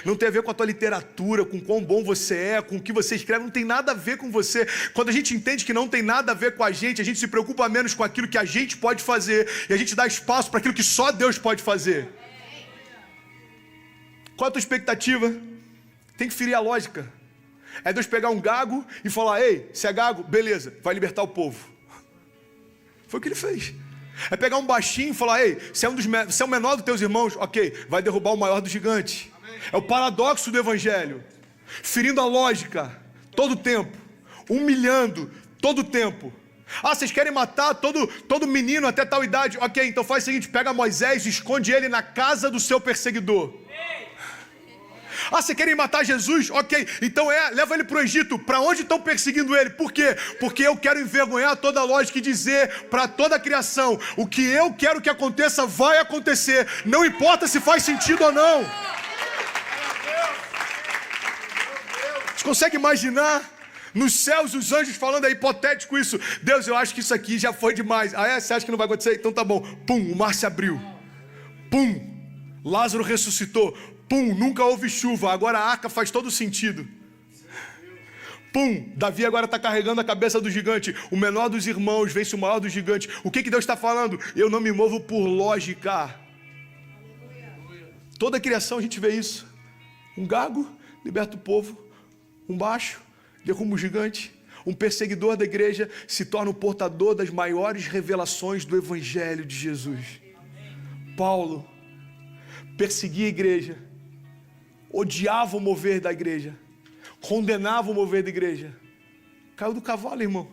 Não tem a ver com a tua literatura, com quão bom você é, com o que você escreve, não tem nada a ver com você. Quando a gente entende que não tem nada a ver com a gente se preocupa menos com aquilo que a gente pode fazer e a gente dá espaço para aquilo que só Deus pode fazer. Qual é a tua expectativa? Tem que ferir a lógica. É Deus pegar um gago e falar: ei, se é gago, beleza, vai libertar o povo. Foi o que ele fez. É pegar um baixinho e falar: ei, se é o menor dos teus irmãos, ok, vai derrubar o maior do gigante. É o paradoxo do evangelho. Ferindo a lógica todo o tempo, humilhando todo o tempo. Ah, vocês querem matar todo menino até tal idade? Ok, então faz o seguinte, pega Moisés e esconde ele na casa do seu perseguidor. Ah, vocês querem matar Jesus? Ok, então leva ele para o Egito. Para onde estão perseguindo ele? Por quê? Porque eu quero envergonhar toda a lógica e dizer para toda a criação: o que eu quero que aconteça vai acontecer, não importa se faz sentido ou não. Você consegue imaginar nos céus os anjos falando, é hipotético isso: Deus, eu acho que isso aqui já foi demais. Ah, você acha que não vai acontecer? Então tá bom. Pum, o mar se abriu. Pum, Lázaro ressuscitou. Pum, nunca houve chuva, agora a arca faz todo sentido. Pum, Davi agora está carregando a cabeça do gigante. O menor dos irmãos vence o maior dos gigantes. O que Deus está falando? Eu não me movo por lógica. Toda a criação a gente vê isso. Um gago liberta o povo. Um baixo derruba o gigante. Um perseguidor da igreja se torna o portador das maiores revelações do evangelho de Jesus. Paulo perseguia a igreja, odiava o mover da igreja, condenava o mover da igreja. Caiu do cavalo, irmão.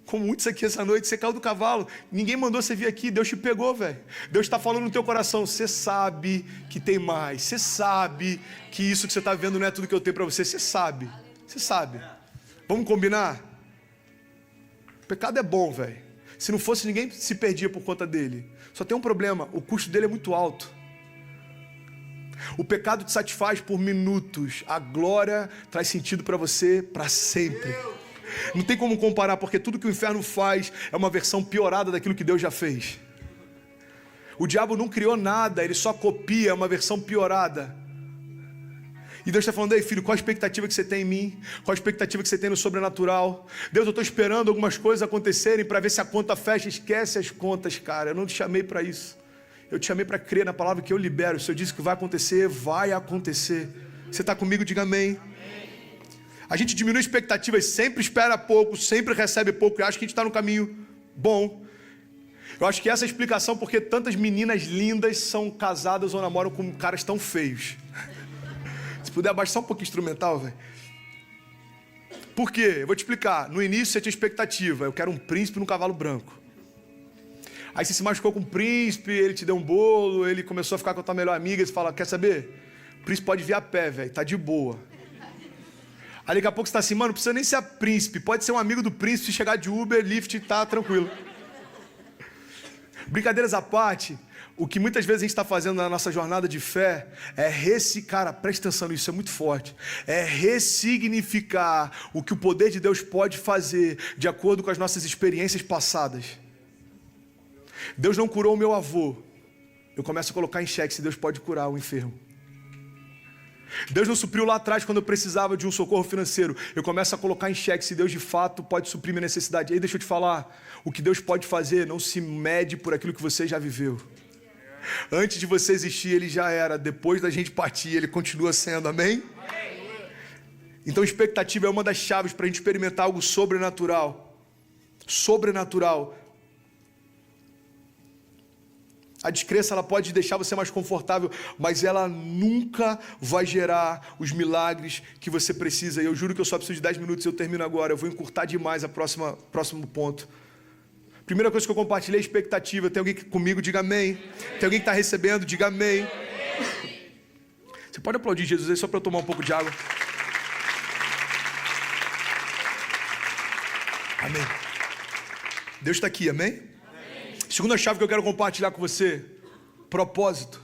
Como muitos aqui essa noite, você caiu do cavalo. Ninguém mandou você vir aqui, Deus te pegou, velho. Deus está falando no teu coração: você sabe que tem mais, você sabe que isso que você está vendo não é tudo que eu tenho para você, você sabe. Vamos combinar? O pecado é bom, velho. Se não fosse, ninguém se perdia por conta dele. Só tem um problema: o custo dele é muito alto. O pecado te satisfaz por minutos, a glória traz sentido para você para sempre. Não tem como comparar, porque tudo que o inferno faz é uma versão piorada daquilo que Deus já fez. O diabo não criou nada, ele só copia, é uma versão piorada. E Deus está falando: ei filho, qual a expectativa que você tem em mim? Qual a expectativa que você tem no sobrenatural? Deus, eu estou esperando algumas coisas acontecerem para ver se a conta fecha. Esquece as contas, cara, eu não te chamei para isso. Eu te chamei para crer na palavra que eu libero. Se eu disse que vai acontecer, vai acontecer. Você está comigo? Diga amém. A gente diminui expectativas, sempre espera pouco, sempre recebe pouco, e acha que a gente está no caminho bom. Eu acho que essa é a explicação porque tantas meninas lindas são casadas ou namoram com caras tão feios. Se puder abaixar um pouquinho instrumental, velho. Por quê? Eu vou te explicar. No início você tinha expectativa: eu quero um príncipe num cavalo branco. Aí você se machucou com o príncipe, ele te deu um bolo, ele começou a ficar com a tua melhor amiga, e você fala: quer saber? O príncipe pode vir a pé, velho, tá de boa. Aí daqui a pouco você tá assim: mano, não precisa nem ser príncipe, pode ser um amigo do príncipe, chegar de Uber, Lyft, tá tranquilo. Brincadeiras à parte, o que muitas vezes a gente está fazendo na nossa jornada de fé é cara, presta atenção nisso, é muito forte. É ressignificar o que o poder de Deus pode fazer de acordo com as nossas experiências passadas. Deus não curou o meu avô, eu começo a colocar em xeque se Deus pode curar o enfermo. Deus não supriu lá atrás quando eu precisava de um socorro financeiro, eu começo a colocar em xeque se Deus de fato pode suprir minha necessidade. E aí deixa eu te falar, o que Deus pode fazer não se mede por aquilo que você já viveu. Antes de você existir, Ele já era. Depois da gente partir, Ele continua sendo, amém? Então expectativa é uma das chaves para a gente experimentar algo sobrenatural. Sobrenatural. A descrença, ela pode deixar você mais confortável, mas ela nunca vai gerar os milagres que você precisa. E eu juro que eu só preciso de 10 minutos e eu termino agora. Eu vou encurtar demais a próximo ponto. Primeira coisa que eu compartilhei é expectativa. Tem alguém comigo? Diga amém. Tem alguém que está recebendo? Diga amém. Você pode aplaudir Jesus aí só para eu tomar um pouco de água? Amém. Deus está aqui, amém? Segunda chave que eu quero compartilhar com você: propósito.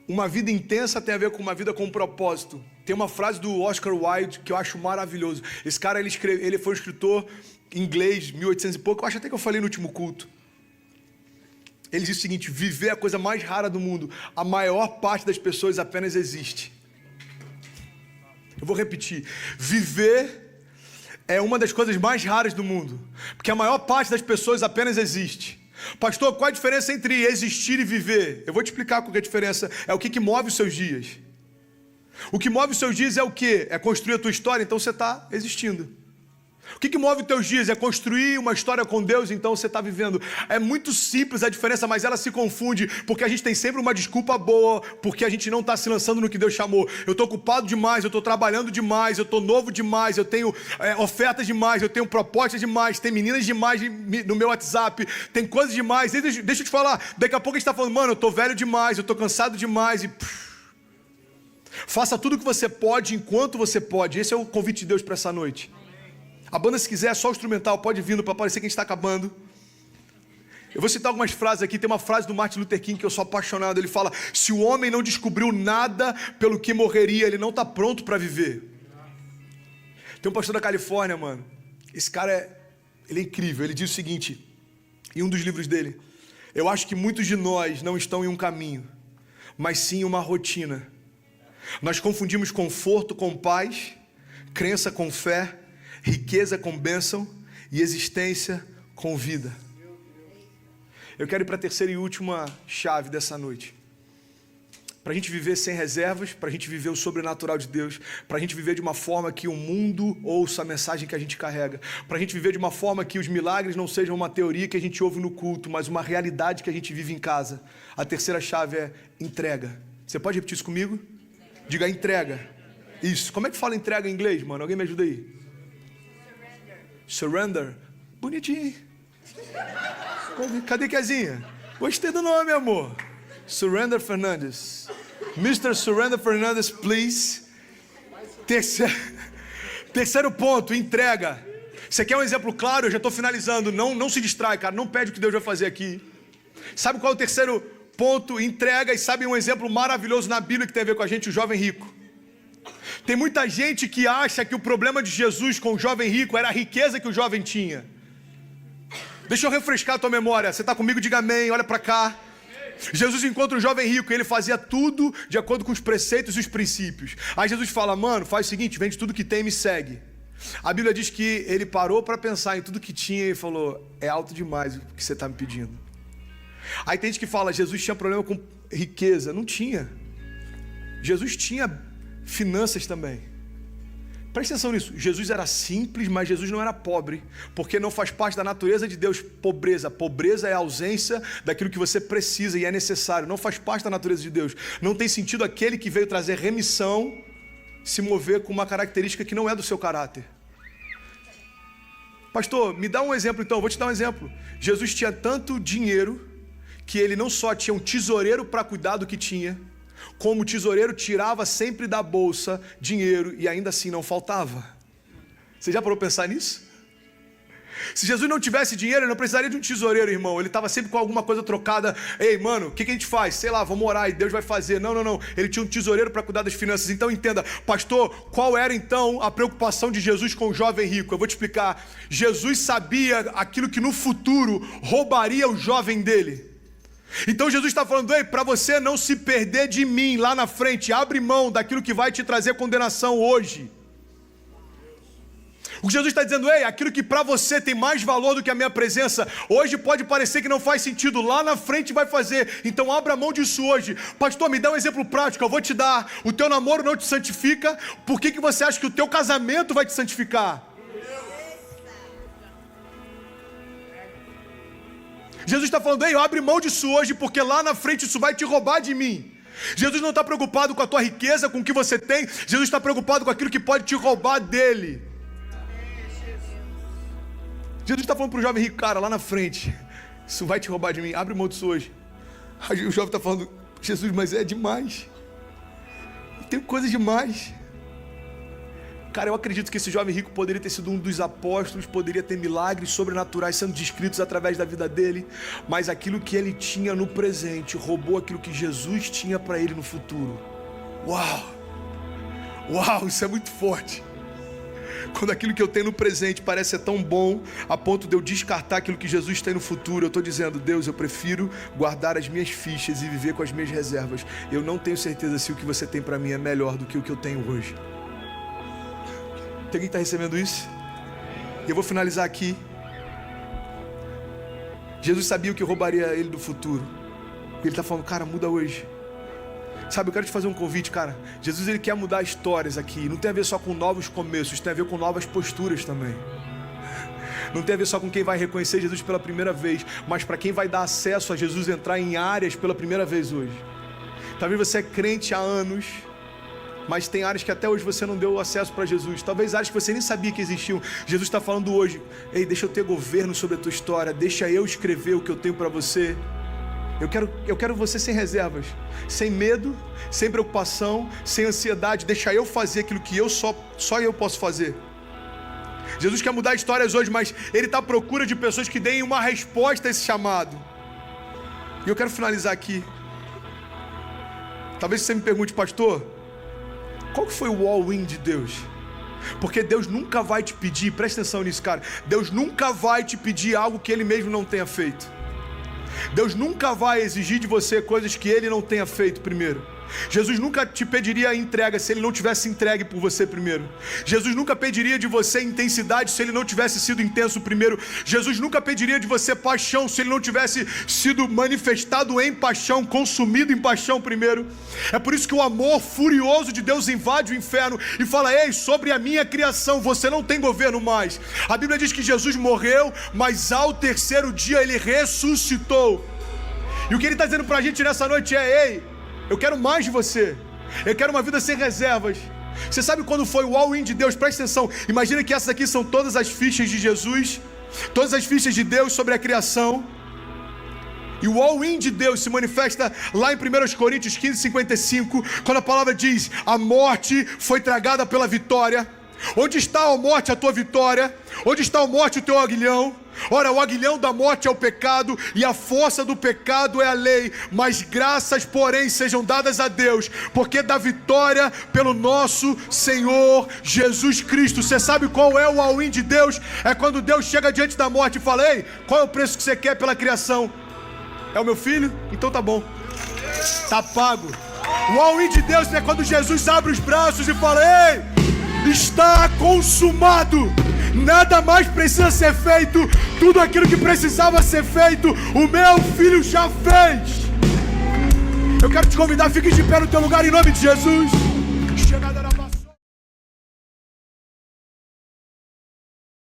Uma vida intensa tem a ver com uma vida com propósito. Tem uma frase do Oscar Wilde que eu acho maravilhoso. Esse cara, ele foi um escritor inglês, 1800 e pouco. Eu acho até que eu falei no último culto. Ele diz o seguinte: viver é a coisa mais rara do mundo. A maior parte das pessoas apenas existe. Eu vou repetir. Viver é uma das coisas mais raras do mundo, porque a maior parte das pessoas apenas existe. Pastor, qual a diferença entre existir e viver? Eu vou te explicar qual é a diferença. É o que move os seus dias. O que move os seus dias é o quê? É construir a tua história, então você está existindo. O que move os teus dias? É construir uma história com Deus, então você está vivendo. É muito simples a diferença, mas ela se confunde, porque a gente tem sempre uma desculpa boa, porque a gente não está se lançando no que Deus chamou. Eu estou ocupado demais, eu estou trabalhando demais, eu estou novo demais, eu tenho ofertas demais, eu tenho propostas demais, tem meninas demais no meu WhatsApp, tem coisas demais. Deixa eu te falar, daqui a pouco a gente está falando, mano, eu estou velho demais, eu estou cansado demais e... Faça tudo o que você pode, enquanto você pode. Esse é o convite de Deus para essa noite. A banda, se quiser, é só o instrumental, pode vir para parecer que a gente está acabando. Eu vou citar algumas frases aqui. Tem uma frase do Martin Luther King que eu sou apaixonado. Ele fala: se o homem não descobriu nada pelo que morreria, ele não está pronto para viver. Tem um pastor da Califórnia, mano. Esse cara ele é incrível. Ele diz o seguinte, em um dos livros dele: eu acho que muitos de nós não estão em um caminho, mas sim em uma rotina. Nós confundimos conforto com paz, crença com fé, riqueza com bênção e existência com vida. Eu quero ir para a terceira e última chave dessa noite. Para a gente viver sem reservas, para a gente viver o sobrenatural de Deus, para a gente viver de uma forma que o mundo ouça a mensagem que a gente carrega, para a gente viver de uma forma que os milagres não sejam uma teoria que a gente ouve no culto, mas uma realidade que a gente vive em casa. A terceira chave é entrega. Você pode repetir isso comigo? Diga entrega. Isso. Como é que fala entrega em inglês, mano? Alguém me ajuda aí? Surrender. Bonitinho. Cadê Kezinha? Gostei do nome, amor. Surrender Fernandes. Mr. Surrender Fernandes, please. Terceiro ponto, entrega. Você quer um exemplo claro? Eu já estou finalizando. Não se distrai, cara. Não pede o que Deus vai fazer aqui. Sabe qual é o terceiro ponto? Entrega. E sabe um exemplo maravilhoso na Bíblia que tem a ver com a gente? O jovem rico. Tem muita gente que acha que o problema de Jesus com o jovem rico era a riqueza que o jovem tinha. Deixa eu refrescar a tua memória. Você está comigo? Diga amém, olha para cá. Jesus encontra um jovem rico e ele fazia tudo de acordo com os preceitos e os princípios. Aí Jesus fala: mano, faz o seguinte, vende tudo que tem e me segue. A Bíblia diz que ele parou para pensar em tudo que tinha e falou: é alto demais o que você está me pedindo. Aí tem gente que fala: Jesus tinha problema com riqueza. Não tinha. Jesus tinha finanças também. Presta atenção nisso. Jesus era simples, mas Jesus não era pobre, porque não faz parte da natureza de Deus pobreza. Pobreza é a ausência daquilo que você precisa e é necessário. Não faz parte da natureza de Deus. Não tem sentido aquele que veio trazer remissão se mover com uma característica que não é do seu caráter. Pastor, me dá um exemplo então. Eu vou te dar um exemplo. Jesus tinha tanto dinheiro que ele não só tinha um tesoureiro para cuidar do que tinha, como o tesoureiro tirava sempre da bolsa dinheiro e ainda assim não faltava. Você já parou para pensar nisso? Se Jesus não tivesse dinheiro, ele não precisaria de um tesoureiro, irmão. Ele estava sempre com alguma coisa trocada. Ei, mano, o que a gente faz? Sei lá, vamos orar e Deus vai fazer. Não. Ele tinha um tesoureiro para cuidar das finanças. Então entenda, pastor, qual era então a preocupação de Jesus com o jovem rico? Eu vou te explicar. Jesus sabia aquilo que no futuro roubaria o jovem dele. Então Jesus está falando: ei, para você não se perder de mim lá na frente, abre mão daquilo que vai te trazer condenação hoje. O que Jesus está dizendo: ei, aquilo que para você tem mais valor do que a minha presença, hoje pode parecer que não faz sentido, lá na frente vai fazer. Então abra mão disso hoje. Pastor, me dá um exemplo prático, eu vou te dar. O teu namoro não te santifica, por que você acha que o teu casamento vai te santificar? Jesus está falando: ei, abre mão disso hoje, porque lá na frente isso vai te roubar de mim. Jesus não está preocupado com a tua riqueza, com o que você tem. Jesus está preocupado com aquilo que pode te roubar dele. Jesus está falando para o jovem rico: cara, lá na frente isso vai te roubar de mim, abre mão disso hoje. Aí o jovem está falando: Jesus, mas é demais, tem coisa demais. Cara, eu acredito que esse jovem rico poderia ter sido um dos apóstolos, poderia ter milagres sobrenaturais sendo descritos através da vida dele, mas aquilo que ele tinha no presente roubou aquilo que Jesus tinha para ele no futuro. Uau, isso é muito forte. Quando aquilo que eu tenho no presente parece ser tão bom a ponto de eu descartar aquilo que Jesus tem no futuro, eu estou dizendo: Deus, eu prefiro guardar as minhas fichas e viver com as minhas reservas. Eu não tenho certeza se o que você tem para mim é melhor do que o que eu tenho hoje. Tem alguém que está recebendo isso? E eu vou finalizar aqui. Jesus sabia o que roubaria ele do futuro. Ele está falando: cara, muda hoje. Sabe, eu quero te fazer um convite, cara. Jesus, ele quer mudar histórias aqui. Não tem a ver só com novos começos, tem a ver com novas posturas também. Não tem a ver só com quem vai reconhecer Jesus pela primeira vez, mas para quem vai dar acesso a Jesus entrar em áreas pela primeira vez hoje. Talvez você é crente há anos, mas tem áreas que até hoje você não deu acesso para Jesus. Talvez áreas que você nem sabia que existiam. Jesus está falando hoje: ei, deixa eu ter governo sobre a tua história, deixa eu escrever o que eu tenho para você. Eu quero você sem reservas, sem medo, sem preocupação, sem ansiedade. Deixa eu fazer aquilo que só eu posso fazer. Jesus quer mudar histórias hoje, mas Ele está à procura de pessoas que deem uma resposta a esse chamado. E eu quero finalizar aqui. Talvez você me pergunte: pastor, qual que foi o all-in de Deus? Porque Deus nunca vai te pedir, presta atenção nisso, cara. Deus nunca vai te pedir algo que Ele mesmo não tenha feito. Deus nunca vai exigir de você coisas que Ele não tenha feito primeiro. Jesus nunca te pediria entrega se Ele não tivesse entregue por você primeiro. Jesus nunca pediria de você intensidade se Ele não tivesse sido intenso primeiro. Jesus nunca pediria de você paixão se Ele não tivesse sido manifestado em paixão, consumido em paixão primeiro. É por isso que o amor furioso de Deus invade o inferno e fala: ei, sobre a minha criação você não tem governo mais. A Bíblia diz que Jesus morreu, mas ao terceiro dia Ele ressuscitou. E o que Ele está dizendo para a gente nessa noite é: ei, eu quero mais de você. Eu quero uma vida sem reservas. Você sabe quando foi o all-in de Deus? Presta atenção. Imagina que essas aqui são todas as fichas de Jesus, todas as fichas de Deus sobre a criação. E o all-in de Deus se manifesta lá em 1 Coríntios 15:55, quando a palavra diz: a morte foi tragada pela vitória. Onde está, ó morte, a tua vitória? Onde está, ó morte, o teu aguilhão? Ora, o aguilhão da morte é o pecado, e a força do pecado é a lei. Mas graças, porém, sejam dadas a Deus, porque dá vitória pelo nosso Senhor Jesus Cristo. Você sabe qual é o all-in de Deus? É quando Deus chega diante da morte e fala: ei, qual é o preço que você quer pela criação? É o meu filho? Então tá bom, tá pago. O all-in de Deus é quando Jesus abre os braços e fala: ei, está consumado. Nada mais precisa ser feito. Tudo aquilo que precisava ser feito, o meu filho já fez. Eu quero te convidar, fique de pé no teu lugar em nome de Jesus.